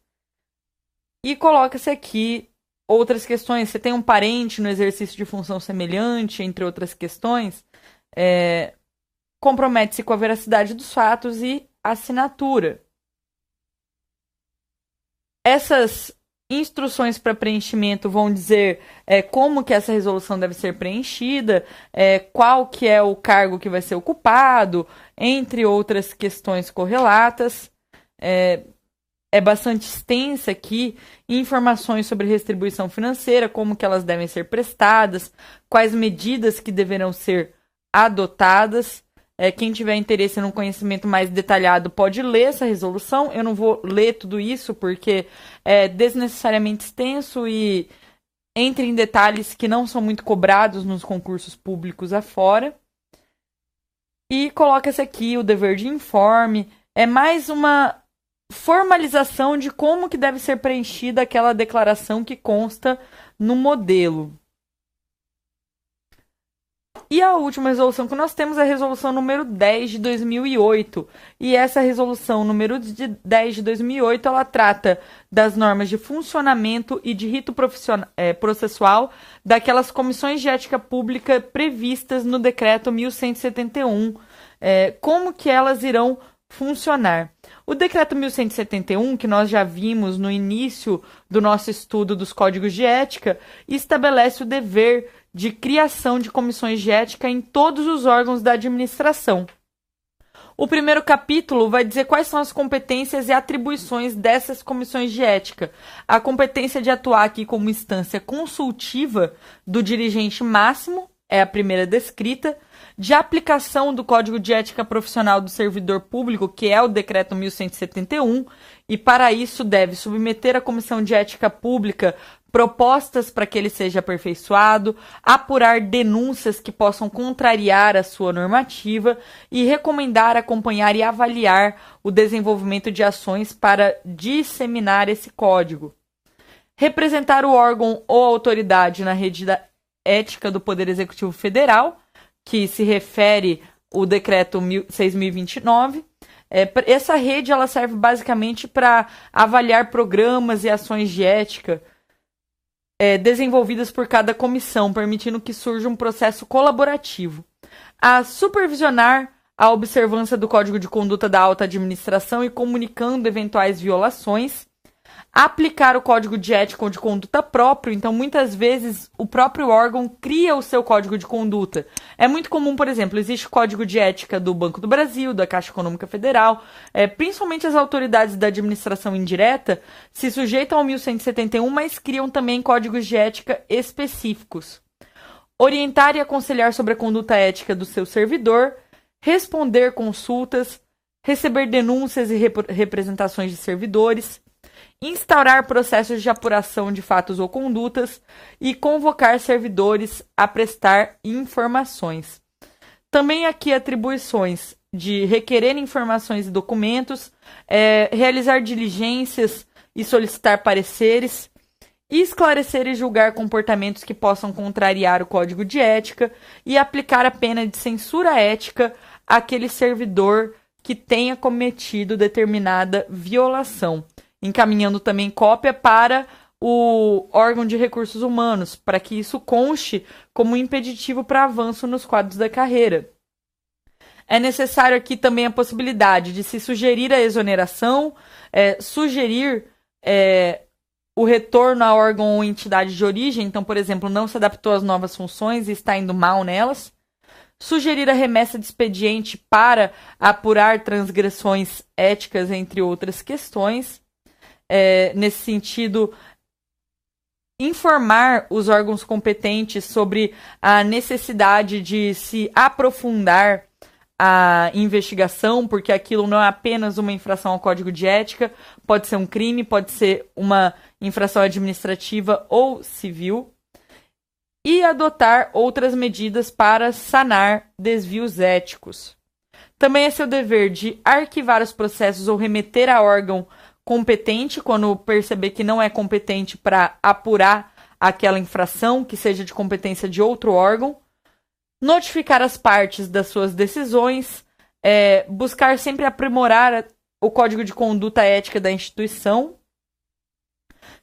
E coloca-se aqui outras questões. Você tem um parente no exercício de função semelhante, entre outras questões, compromete-se com a veracidade dos fatos e assinatura. Essas instruções para preenchimento vão dizer como que essa resolução deve ser preenchida, qual que é o cargo que vai ser ocupado, entre outras questões correlatas. É bastante extensa aqui, informações sobre retribuição financeira, como que elas devem ser prestadas, quais medidas que deverão ser adotadas. Quem tiver interesse num conhecimento mais detalhado pode ler essa resolução. Eu não vou ler tudo isso porque é desnecessariamente extenso e entra em detalhes que não são muito cobrados nos concursos públicos afora. E coloca-se aqui o dever de informe. É mais uma formalização de como que deve ser preenchida aquela declaração que consta no modelo. E a última resolução que nós temos é a resolução número 10 de 2008. E essa resolução número 10 de 2008, ela trata das normas de funcionamento e de rito processual daquelas comissões de ética pública previstas no decreto 1171. Como que elas irão funcionar. O decreto 1171, que nós já vimos no início do nosso estudo dos códigos de ética, estabelece o dever de criação de comissões de ética em todos os órgãos da administração. O primeiro capítulo vai dizer quais são as competências e atribuições dessas comissões de ética. A competência de atuar aqui como instância consultiva do dirigente máximo, é a primeira descrita, de aplicação do Código de Ética Profissional do Servidor Público, que é o Decreto 1171, e para isso deve submeter à Comissão de Ética Pública propostas para que ele seja aperfeiçoado, apurar denúncias que possam contrariar a sua normativa e recomendar, acompanhar e avaliar o desenvolvimento de ações para disseminar esse código. Representar o órgão ou autoridade na rede da ética do Poder Executivo Federal, que se refere ao decreto 6.029. Essa rede ela serve basicamente para avaliar programas e ações de ética desenvolvidas por cada comissão, permitindo que surja um processo colaborativo. A supervisionar a observância do Código de Conduta da Alta Administração e comunicando eventuais violações. Aplicar o código de ética ou de conduta próprio, então muitas vezes o próprio órgão cria o seu código de conduta. É muito comum, por exemplo, existe o código de ética do Banco do Brasil, da Caixa Econômica Federal, principalmente as autoridades da administração indireta se sujeitam ao 1171, mas criam também códigos de ética específicos. Orientar e aconselhar sobre a conduta ética do seu servidor, responder consultas, receber denúncias e representações de servidores, instaurar processos de apuração de fatos ou condutas e convocar servidores a prestar informações. Também aqui atribuições de requerer informações e documentos, realizar diligências e solicitar pareceres, esclarecer e julgar comportamentos que possam contrariar o código de ética e aplicar a pena de censura ética àquele servidor que tenha cometido determinada violação, encaminhando também cópia para o órgão de recursos humanos, para que isso conste como impeditivo para avanço nos quadros da carreira. É necessário aqui também a possibilidade de se sugerir a exoneração, sugerir o retorno a órgão ou entidade de origem, então, por exemplo, não se adaptou às novas funções e está indo mal nelas, sugerir a remessa de expediente para apurar transgressões éticas, entre outras questões. Nesse sentido, informar os órgãos competentes sobre a necessidade de se aprofundar a investigação, porque aquilo não é apenas uma infração ao Código de Ética, pode ser um crime, pode ser uma infração administrativa ou civil, e adotar outras medidas para sanar desvios éticos. Também é seu dever de arquivar os processos ou remeter a órgão competente quando perceber que não é competente para apurar aquela infração, que seja de competência de outro órgão, notificar as partes das suas decisões, buscar sempre aprimorar o código de conduta ética da instituição,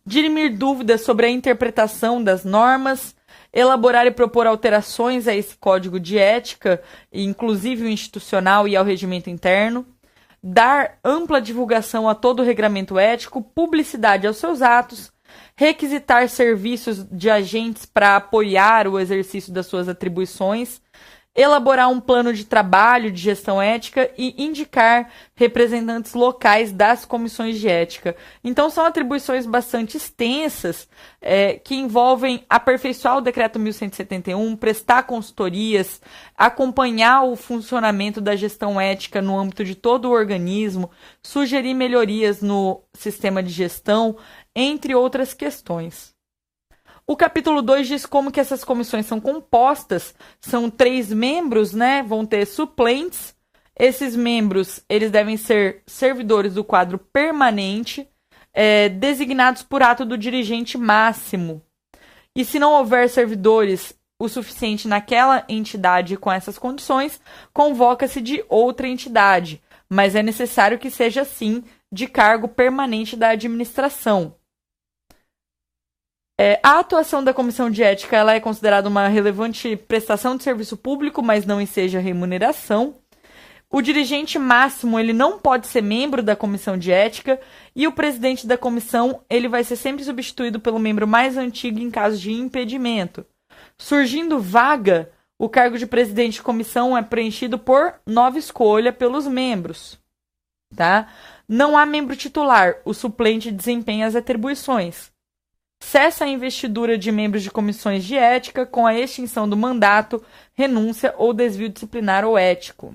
dirimir dúvidas sobre a interpretação das normas, elaborar e propor alterações a esse código de ética, inclusive o institucional e ao regimento interno, dar ampla divulgação a todo o regramento ético, publicidade aos seus atos, requisitar serviços de agentes para apoiar o exercício das suas atribuições, elaborar um plano de trabalho de gestão ética e indicar representantes locais das comissões de ética. Então, são atribuições bastante extensas que envolvem aperfeiçoar o Decreto 1171, prestar consultorias, acompanhar o funcionamento da gestão ética no âmbito de todo o organismo, sugerir melhorias no sistema de gestão, entre outras questões. O capítulo 2 diz como que essas comissões são compostas. São 3 membros, né? Vão ter suplentes. Esses membros, eles devem ser servidores do quadro permanente, designados por ato do dirigente máximo. E se não houver servidores o suficiente naquela entidade com essas condições, convoca-se de outra entidade. Mas é necessário que seja, sim, de cargo permanente da administração. A atuação da Comissão de Ética ela é considerada uma relevante prestação de serviço público, mas não enseja remuneração. O dirigente máximo ele não pode ser membro da Comissão de Ética e o presidente da comissão ele vai ser sempre substituído pelo membro mais antigo em caso de impedimento. Surgindo vaga, o cargo de presidente de comissão é preenchido por nova escolha pelos membros. Tá? Não há membro titular, o suplente desempenha as atribuições. Cessa a investidura de membros de comissões de ética com a extinção do mandato, renúncia ou desvio disciplinar ou ético.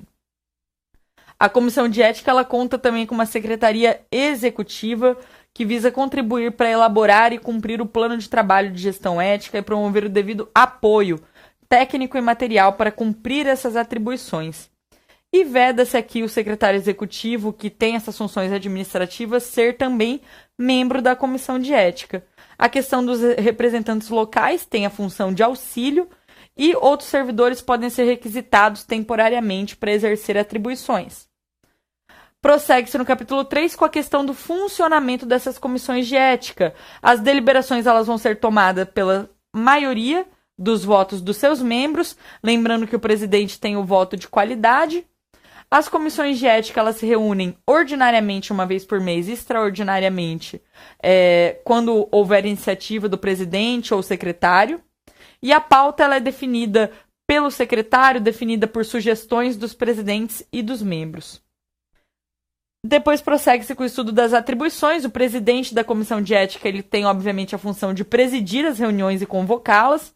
A comissão de ética ela conta também com uma secretaria executiva que visa contribuir para elaborar e cumprir o plano de trabalho de gestão ética e promover o devido apoio técnico e material para cumprir essas atribuições. E veda-se aqui o secretário executivo, que tem essas funções administrativas, ser também membro da comissão de ética. A questão dos representantes locais tem a função de auxílio e outros servidores podem ser requisitados temporariamente para exercer atribuições. Prossegue-se no capítulo 3 com a questão do funcionamento dessas comissões de ética. As deliberações elas vão ser tomadas pela maioria dos votos dos seus membros, lembrando que o presidente tem o voto de qualidade. As comissões de ética, elas se reúnem ordinariamente uma vez por mês, extraordinariamente, quando houver iniciativa do presidente ou secretário. E a pauta ela é definida pelo secretário, definida por sugestões dos presidentes e dos membros. Depois prossegue-se com o estudo das atribuições. O presidente da comissão de ética ele tem, obviamente, a função de presidir as reuniões e convocá-las.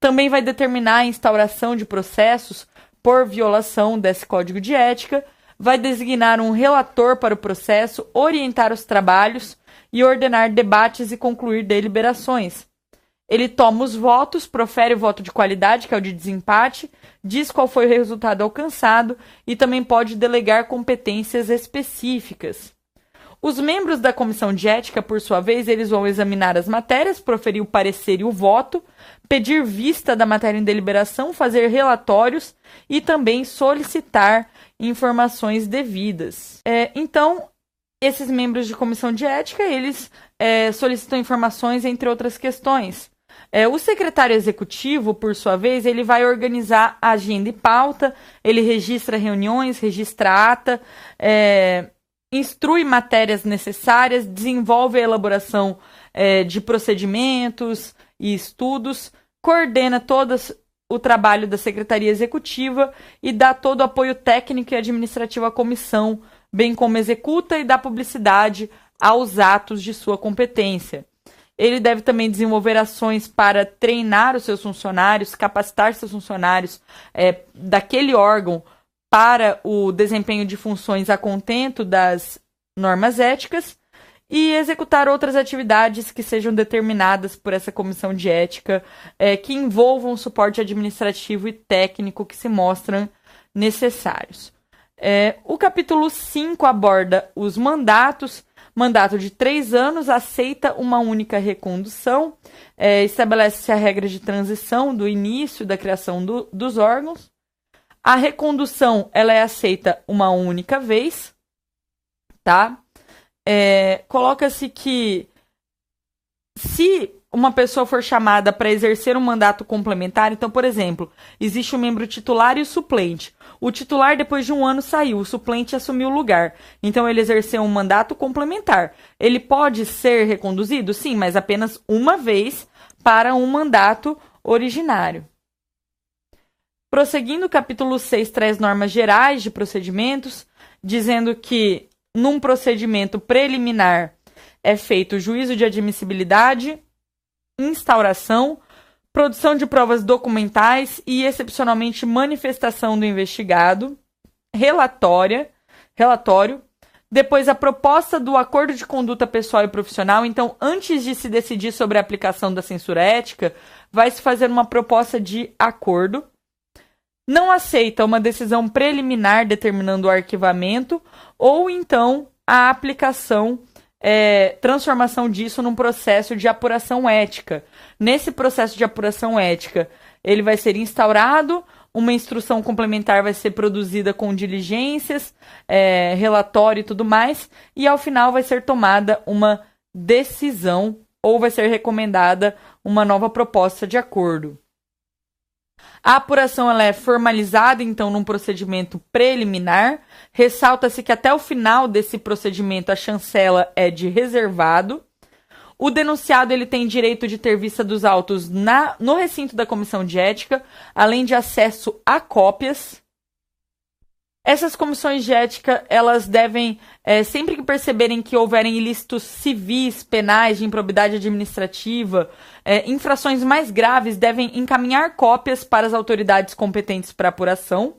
Também vai determinar a instauração de processos por violação desse código de ética, vai designar um relator para o processo, orientar os trabalhos e ordenar debates e concluir deliberações. Ele toma os votos, profere o voto de qualidade, que é o de desempate, diz qual foi o resultado alcançado e também pode delegar competências específicas. Os membros da comissão de ética, por sua vez, eles vão examinar as matérias, proferir o parecer e o voto, pedir vista da matéria em deliberação, fazer relatórios e também solicitar informações devidas. Então, esses membros de comissão de ética, eles solicitam informações, entre outras questões. O secretário executivo, por sua vez, ele vai organizar a agenda e pauta, ele registra reuniões, registra ata, instrui matérias necessárias, desenvolve a elaboração de procedimentos e estudos, coordena todo o trabalho da secretaria executiva e dá todo o apoio técnico e administrativo à comissão, bem como executa e dá publicidade aos atos de sua competência. Ele deve também desenvolver ações para treinar os seus funcionários, capacitar seus funcionários daquele órgão para o desempenho de funções a contento das normas éticas e executar outras atividades que sejam determinadas por essa comissão de ética, que envolvam suporte administrativo e técnico que se mostram necessários. O capítulo 5 aborda os mandatos. Mandato de 3 anos, aceita uma única recondução, estabelece-se a regra de transição do início da criação dos órgãos. A recondução ela é aceita uma única vez, tá? Coloca-se que se uma pessoa for chamada para exercer um mandato complementar, então, por exemplo, existe o membro titular e o suplente. O titular, depois de 1 ano, saiu, o suplente assumiu o lugar. Então, ele exerceu um mandato complementar. Ele pode ser reconduzido? Sim, mas apenas uma vez para um mandato originário. Prosseguindo, o capítulo 6 traz normas gerais de procedimentos, dizendo que, num procedimento preliminar, é feito juízo de admissibilidade, instauração, produção de provas documentais e, excepcionalmente, manifestação do investigado, relatório, depois a proposta do acordo de conduta pessoal e profissional. Então, antes de se decidir sobre a aplicação da censura ética, vai se fazer uma proposta de acordo. Não aceita uma decisão preliminar determinando o arquivamento ou, então, a aplicação transformação disso num processo de apuração ética. Nesse processo de apuração ética, ele vai ser instaurado, uma instrução complementar vai ser produzida com diligências, relatório e tudo mais, e ao final vai ser tomada uma decisão ou vai ser recomendada uma nova proposta de acordo. A apuração ela é formalizada, então, num procedimento preliminar. Ressalta-se que até o final desse procedimento a chancela é de reservado. O denunciado ele tem direito de ter vista dos autos no recinto da comissão de ética, além de acesso a cópias. Essas comissões de ética, elas devem, sempre que perceberem que houverem ilícitos civis, penais, de improbidade administrativa, infrações mais graves, devem encaminhar cópias para as autoridades competentes para apuração.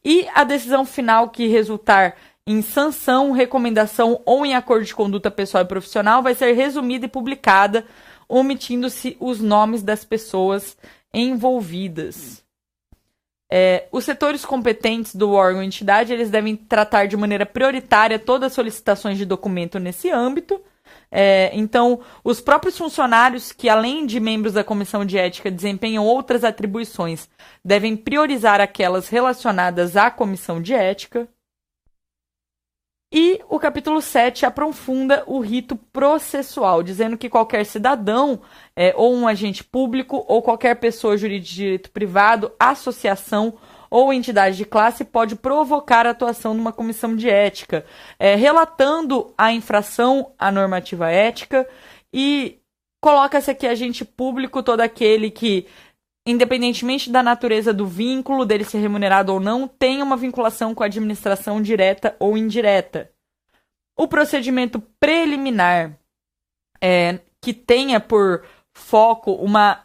E a decisão final que resultar em sanção, recomendação ou em acordo de conduta pessoal e profissional vai ser resumida e publicada, omitindo-se os nomes das pessoas envolvidas. Os setores competentes do órgão ou entidade, eles devem tratar de maneira prioritária todas as solicitações de documento nesse âmbito. Então, os próprios funcionários que, além de membros da comissão de ética, desempenham outras atribuições, devem priorizar aquelas relacionadas à comissão de ética. E o capítulo 7 aprofunda o rito processual, dizendo que qualquer cidadão, ou um agente público, ou qualquer pessoa jurídica de direito privado, associação ou entidade de classe pode provocar a atuação de uma comissão de ética, relatando a infração à normativa ética, e coloca-se aqui agente público todo aquele que, independentemente da natureza do vínculo, dele ser remunerado ou não, tem uma vinculação com a administração direta ou indireta. O procedimento preliminar, que tenha por foco uma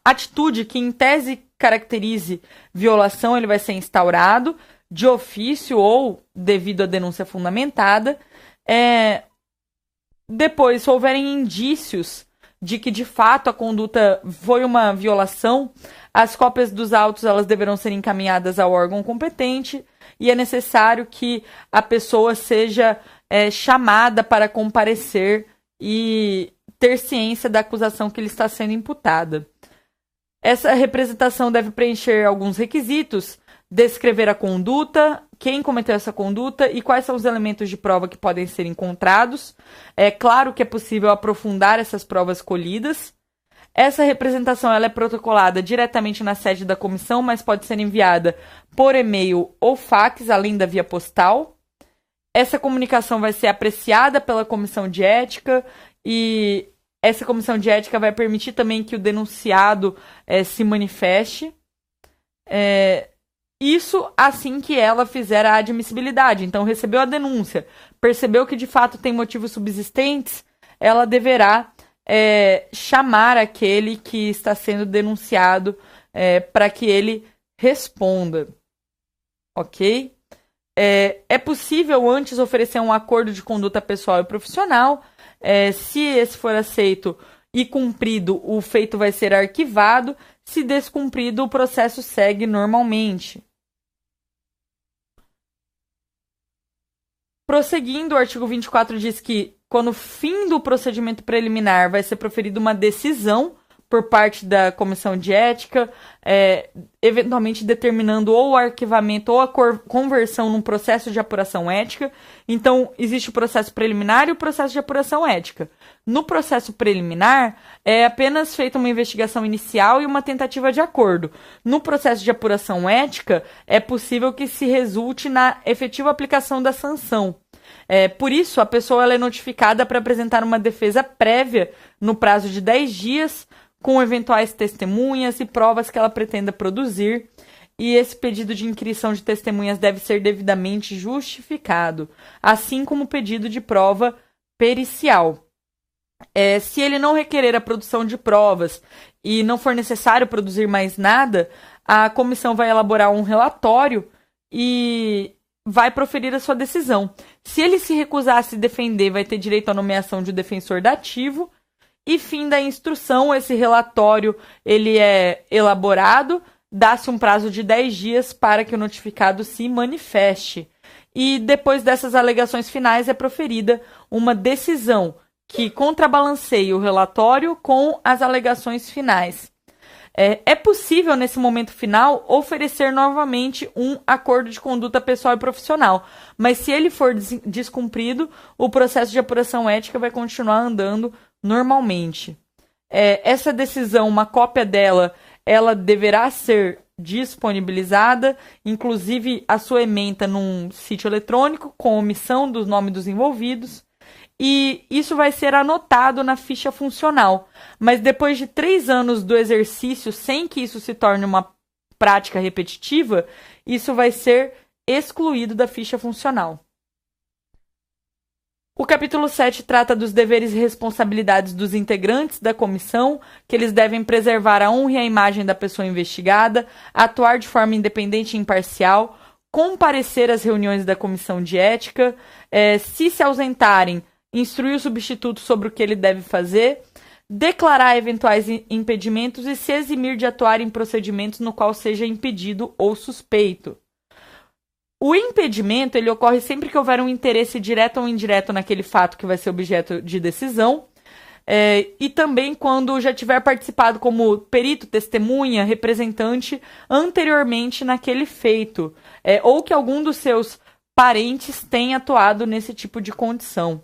atitude que, em tese, caracterize violação, ele vai ser instaurado de ofício ou devido à denúncia fundamentada. Depois, se houverem indícios de que, de fato, a conduta foi uma violação, as cópias dos autos elas deverão ser encaminhadas ao órgão competente e é necessário que a pessoa seja chamada para comparecer e ter ciência da acusação que lhe está sendo imputada. Essa representação deve preencher alguns requisitos: descrever a conduta, quem cometeu essa conduta e quais são os elementos de prova que podem ser encontrados. É claro que é possível aprofundar essas provas colhidas. Essa representação ela é protocolada diretamente na sede da comissão, mas pode ser enviada por e-mail ou fax, além da via postal. Essa comunicação vai ser apreciada pela comissão de ética e essa comissão de ética vai permitir também que o denunciado se manifeste. Isso assim que ela fizer a admissibilidade. Então, recebeu a denúncia, percebeu que de fato tem motivos subsistentes, ela deverá chamar aquele que está sendo denunciado para que ele responda. Ok? É possível antes oferecer um acordo de conduta pessoal e profissional. Se esse for aceito e cumprido, o feito vai ser arquivado. Se descumprido, o processo segue normalmente. Prosseguindo, o artigo 24 diz que, quando fim do procedimento preliminar, vai ser proferida uma decisão por parte da comissão de ética, eventualmente determinando ou o arquivamento ou a conversão num processo de apuração ética. Então, existe o processo preliminar e o processo de apuração ética. No processo preliminar, é apenas feita uma investigação inicial e uma tentativa de acordo. No processo de apuração ética, é possível que se resulte na efetiva aplicação da sanção. Por isso, a pessoa ela é notificada para apresentar uma defesa prévia no prazo de 10 dias, com eventuais testemunhas e provas que ela pretenda produzir, e esse pedido de inquirição de testemunhas deve ser devidamente justificado, assim como o pedido de prova pericial. Se ele não requerer a produção de provas e não for necessário produzir mais nada, a comissão vai elaborar um relatório e vai proferir a sua decisão. Se ele se recusar a se defender, vai ter direito à nomeação de defensor dativo. E fim da instrução, esse relatório ele é elaborado, dá-se um prazo de 10 dias para que o notificado se manifeste. E depois dessas alegações finais é proferida uma decisão que contrabalanceia o relatório com as alegações finais. É possível, nesse momento final, oferecer novamente um acordo de conduta pessoal e profissional, mas se ele for descumprido, o processo de apuração ética vai continuar andando normalmente. Essa decisão, uma cópia dela, ela deverá ser disponibilizada, inclusive a sua ementa num sítio eletrônico, com omissão do nome dos envolvidos, e isso vai ser anotado na ficha funcional. Mas depois de 3 anos do exercício, sem que isso se torne uma prática repetitiva, isso vai ser excluído da ficha funcional. O capítulo 7 trata dos deveres e responsabilidades dos integrantes da comissão, que eles devem preservar a honra e a imagem da pessoa investigada, atuar de forma independente e imparcial, comparecer às reuniões da comissão de ética, se ausentarem, instruir o substituto sobre o que ele deve fazer, declarar eventuais impedimentos e se eximir de atuar em procedimentos no qual seja impedido ou suspeito. O impedimento ele ocorre sempre que houver um interesse direto ou indireto naquele fato que vai ser objeto de decisão, e também quando já tiver participado como perito, testemunha, representante anteriormente naquele feito, ou que algum dos seus parentes tenha atuado nesse tipo de condição.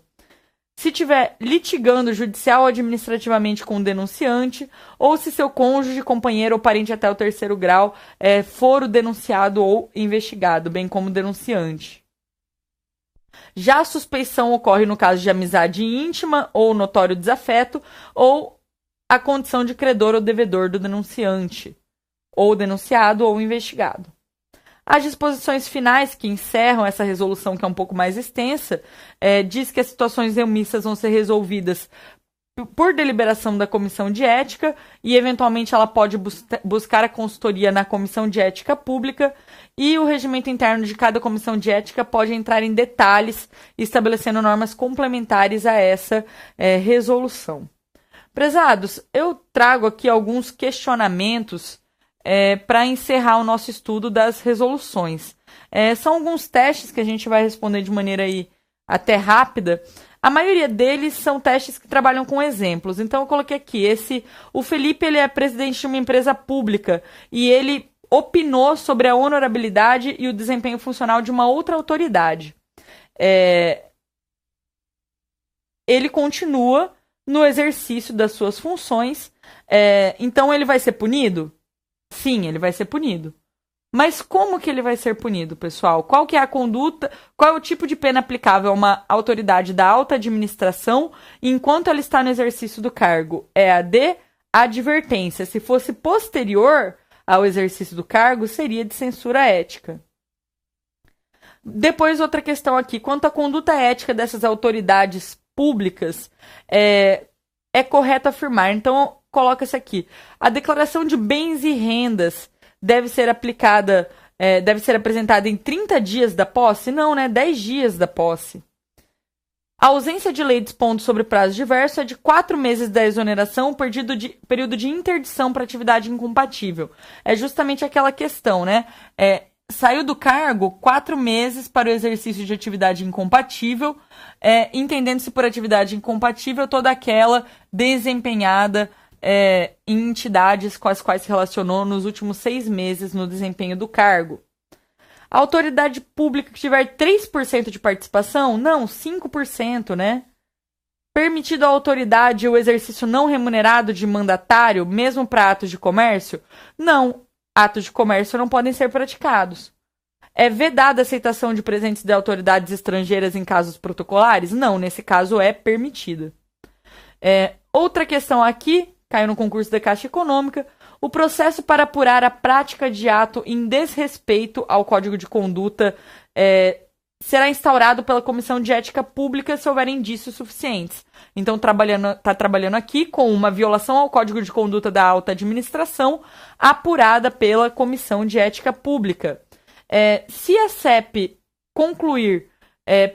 se estiver litigando judicial ou administrativamente com o denunciante, ou se seu cônjuge, companheiro ou parente até o terceiro grau for o denunciado ou investigado, bem como o denunciante. Já a suspeição ocorre no caso de amizade íntima ou notório desafeto, ou a condição de credor ou devedor do denunciante, ou denunciado ou investigado. As disposições finais que encerram essa resolução, que é um pouco mais extensa, diz que as situações omissas vão ser resolvidas por deliberação da Comissão de Ética e, eventualmente, ela pode buscar a consultoria na Comissão de Ética Pública, e o regimento interno de cada Comissão de Ética pode entrar em detalhes, estabelecendo normas complementares a essa resolução. Prezados, eu trago aqui alguns questionamentos para encerrar o nosso estudo das resoluções. São alguns testes que a gente vai responder de maneira aí até rápida. A maioria deles são testes que trabalham com exemplos. Então eu coloquei aqui, o Felipe, ele é presidente de uma empresa pública e ele opinou sobre a honorabilidade e o desempenho funcional de uma outra autoridade. Ele continua no exercício das suas funções, então ele vai ser punido? Sim, ele vai ser punido. Mas como que ele vai ser punido, pessoal? Qual que é a conduta, qual é o tipo de pena aplicável a uma autoridade da alta administração enquanto ela está no exercício do cargo? É a de advertência. Se fosse posterior ao exercício do cargo, seria de censura ética. Depois, outra questão aqui. Quanto à conduta ética dessas autoridades públicas, é correto afirmar. Então, coloca-se aqui. A declaração de bens e rendas deve ser aplicada, deve ser apresentada em 30 dias da posse? Não, né? 10 dias da posse. A ausência de lei dispondo sobre prazo diverso é de 4 meses da exoneração, período de interdição para atividade incompatível. É justamente aquela questão, né? Saiu do cargo 4 meses para o exercício de atividade incompatível, entendendo-se por atividade incompatível toda aquela desempenhada em entidades com as quais se relacionou nos últimos 6 meses no desempenho do cargo. A autoridade pública que tiver 3% de participação? Não, 5%, né? Permitido à autoridade o exercício não remunerado de mandatário, mesmo para atos de comércio? Não, atos de comércio não podem ser praticados. É vedada a aceitação de presentes de autoridades estrangeiras em casos protocolares? Não, nesse caso é permitida. Outra questão aqui, caiu no concurso da Caixa Econômica, o processo para apurar a prática de ato em desrespeito ao Código de Conduta será instaurado pela Comissão de Ética Pública se houver indícios suficientes. Então, está trabalhando aqui com uma violação ao Código de Conduta da Alta Administração apurada pela Comissão de Ética Pública. Se a CEP concluir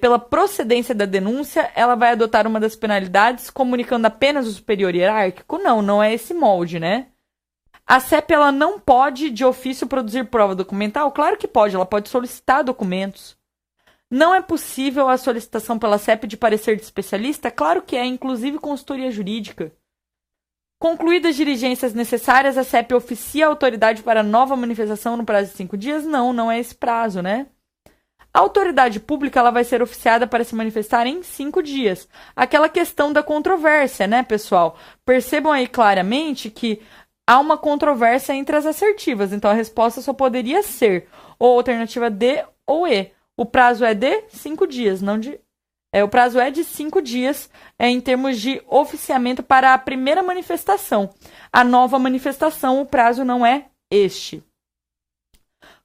pela procedência da denúncia, ela vai adotar uma das penalidades comunicando apenas o superior hierárquico? Não é esse molde, né? A CEP, ela não pode, de ofício, produzir prova documental? Claro que pode, ela pode solicitar documentos. Não é possível a solicitação pela CEP de parecer de especialista? Claro que é, inclusive consultoria jurídica. Concluídas as diligências necessárias, a CEP oficia a autoridade para nova manifestação no prazo de 5 dias? Não é esse prazo, né? A autoridade pública, ela vai ser oficiada para se manifestar em 5 dias. Aquela questão da controvérsia, né, pessoal? Percebam aí claramente que há uma controvérsia entre as assertivas, então a resposta só poderia ser ou alternativa D ou E. O prazo é de 5 dias, não de... o prazo é de 5 dias em termos de oficiamento para a primeira manifestação. A nova manifestação, o prazo não é este.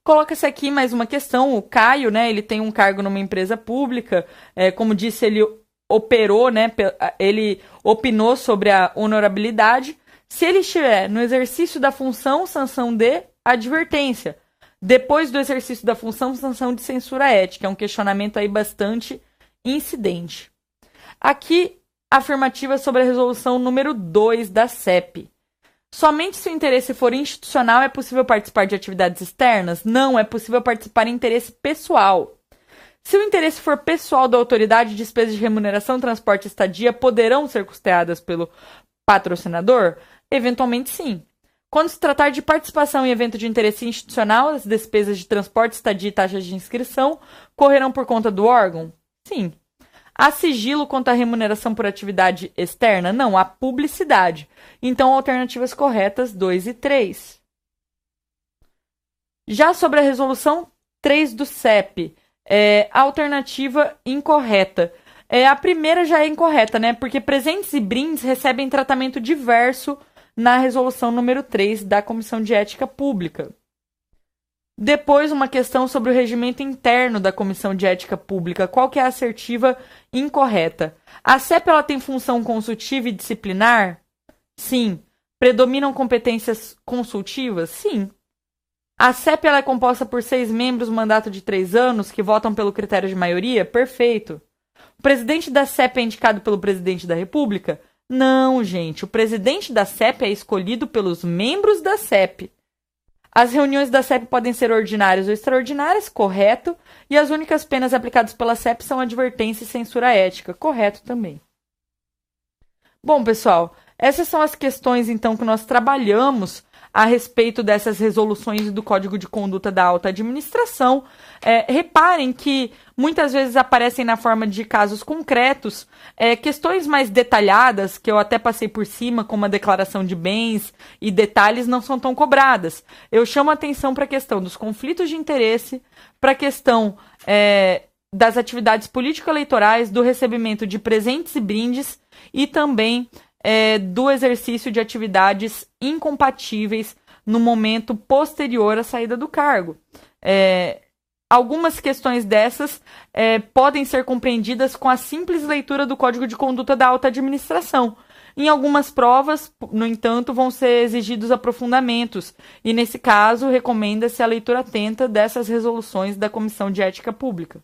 Coloca-se aqui mais uma questão. O Caio, né, ele tem um cargo numa empresa pública. Como disse, ele operou, né, ele opinou sobre a honorabilidade. Se ele estiver no exercício da função, sanção de advertência. Depois do exercício da função, sanção de censura ética. É um questionamento aí bastante incidente. Aqui, afirmativa sobre a resolução número 2 da CEP. Somente se o interesse for institucional é possível participar de atividades externas? Não, é possível participar em interesse pessoal. Se o interesse for pessoal da autoridade, despesas de remuneração, transporte e estadia poderão ser custeadas pelo patrocinador? Eventualmente, sim. Quando se tratar de participação em evento de interesse institucional, as despesas de transporte, estadia e taxas de inscrição correrão por conta do órgão? Sim. Há sigilo quanto à remuneração por atividade externa? Não, há publicidade. Então, alternativas corretas 2 e 3. Já sobre a resolução 3 do CEP, alternativa incorreta. A primeira já é incorreta, né? Porque presentes e brindes recebem tratamento diverso na resolução número 3 da Comissão de Ética Pública. Depois, uma questão sobre o regimento interno da Comissão de Ética Pública. Qual que é a assertiva incorreta? A CEP ela tem função consultiva e disciplinar? Sim. Predominam competências consultivas? Sim. A CEP ela é composta por 6 membros, mandato de 3 anos, que votam pelo critério de maioria? Perfeito. O presidente da CEP é indicado pelo presidente da República? Não, gente. O presidente da CEP é escolhido pelos membros da CEP. As reuniões da CEP podem ser ordinárias ou extraordinárias, correto. E as únicas penas aplicadas pela CEP são advertência e censura ética, correto também. Bom, pessoal, essas são as questões, então, que nós trabalhamos a respeito dessas resoluções do Código de Conduta da Alta Administração. Reparem que muitas vezes aparecem na forma de casos concretos, questões mais detalhadas, que eu até passei por cima, como a declaração de bens e detalhes, não são tão cobradas. Eu chamo a atenção para a questão dos conflitos de interesse, para a questão das atividades político-eleitorais, do recebimento de presentes e brindes e também do exercício de atividades incompatíveis no momento posterior à saída do cargo. Algumas questões dessas podem ser compreendidas com a simples leitura do Código de Conduta da Alta Administração. Em algumas provas, no entanto, vão ser exigidos aprofundamentos, e nesse caso, recomenda-se a leitura atenta dessas resoluções da Comissão de Ética Pública.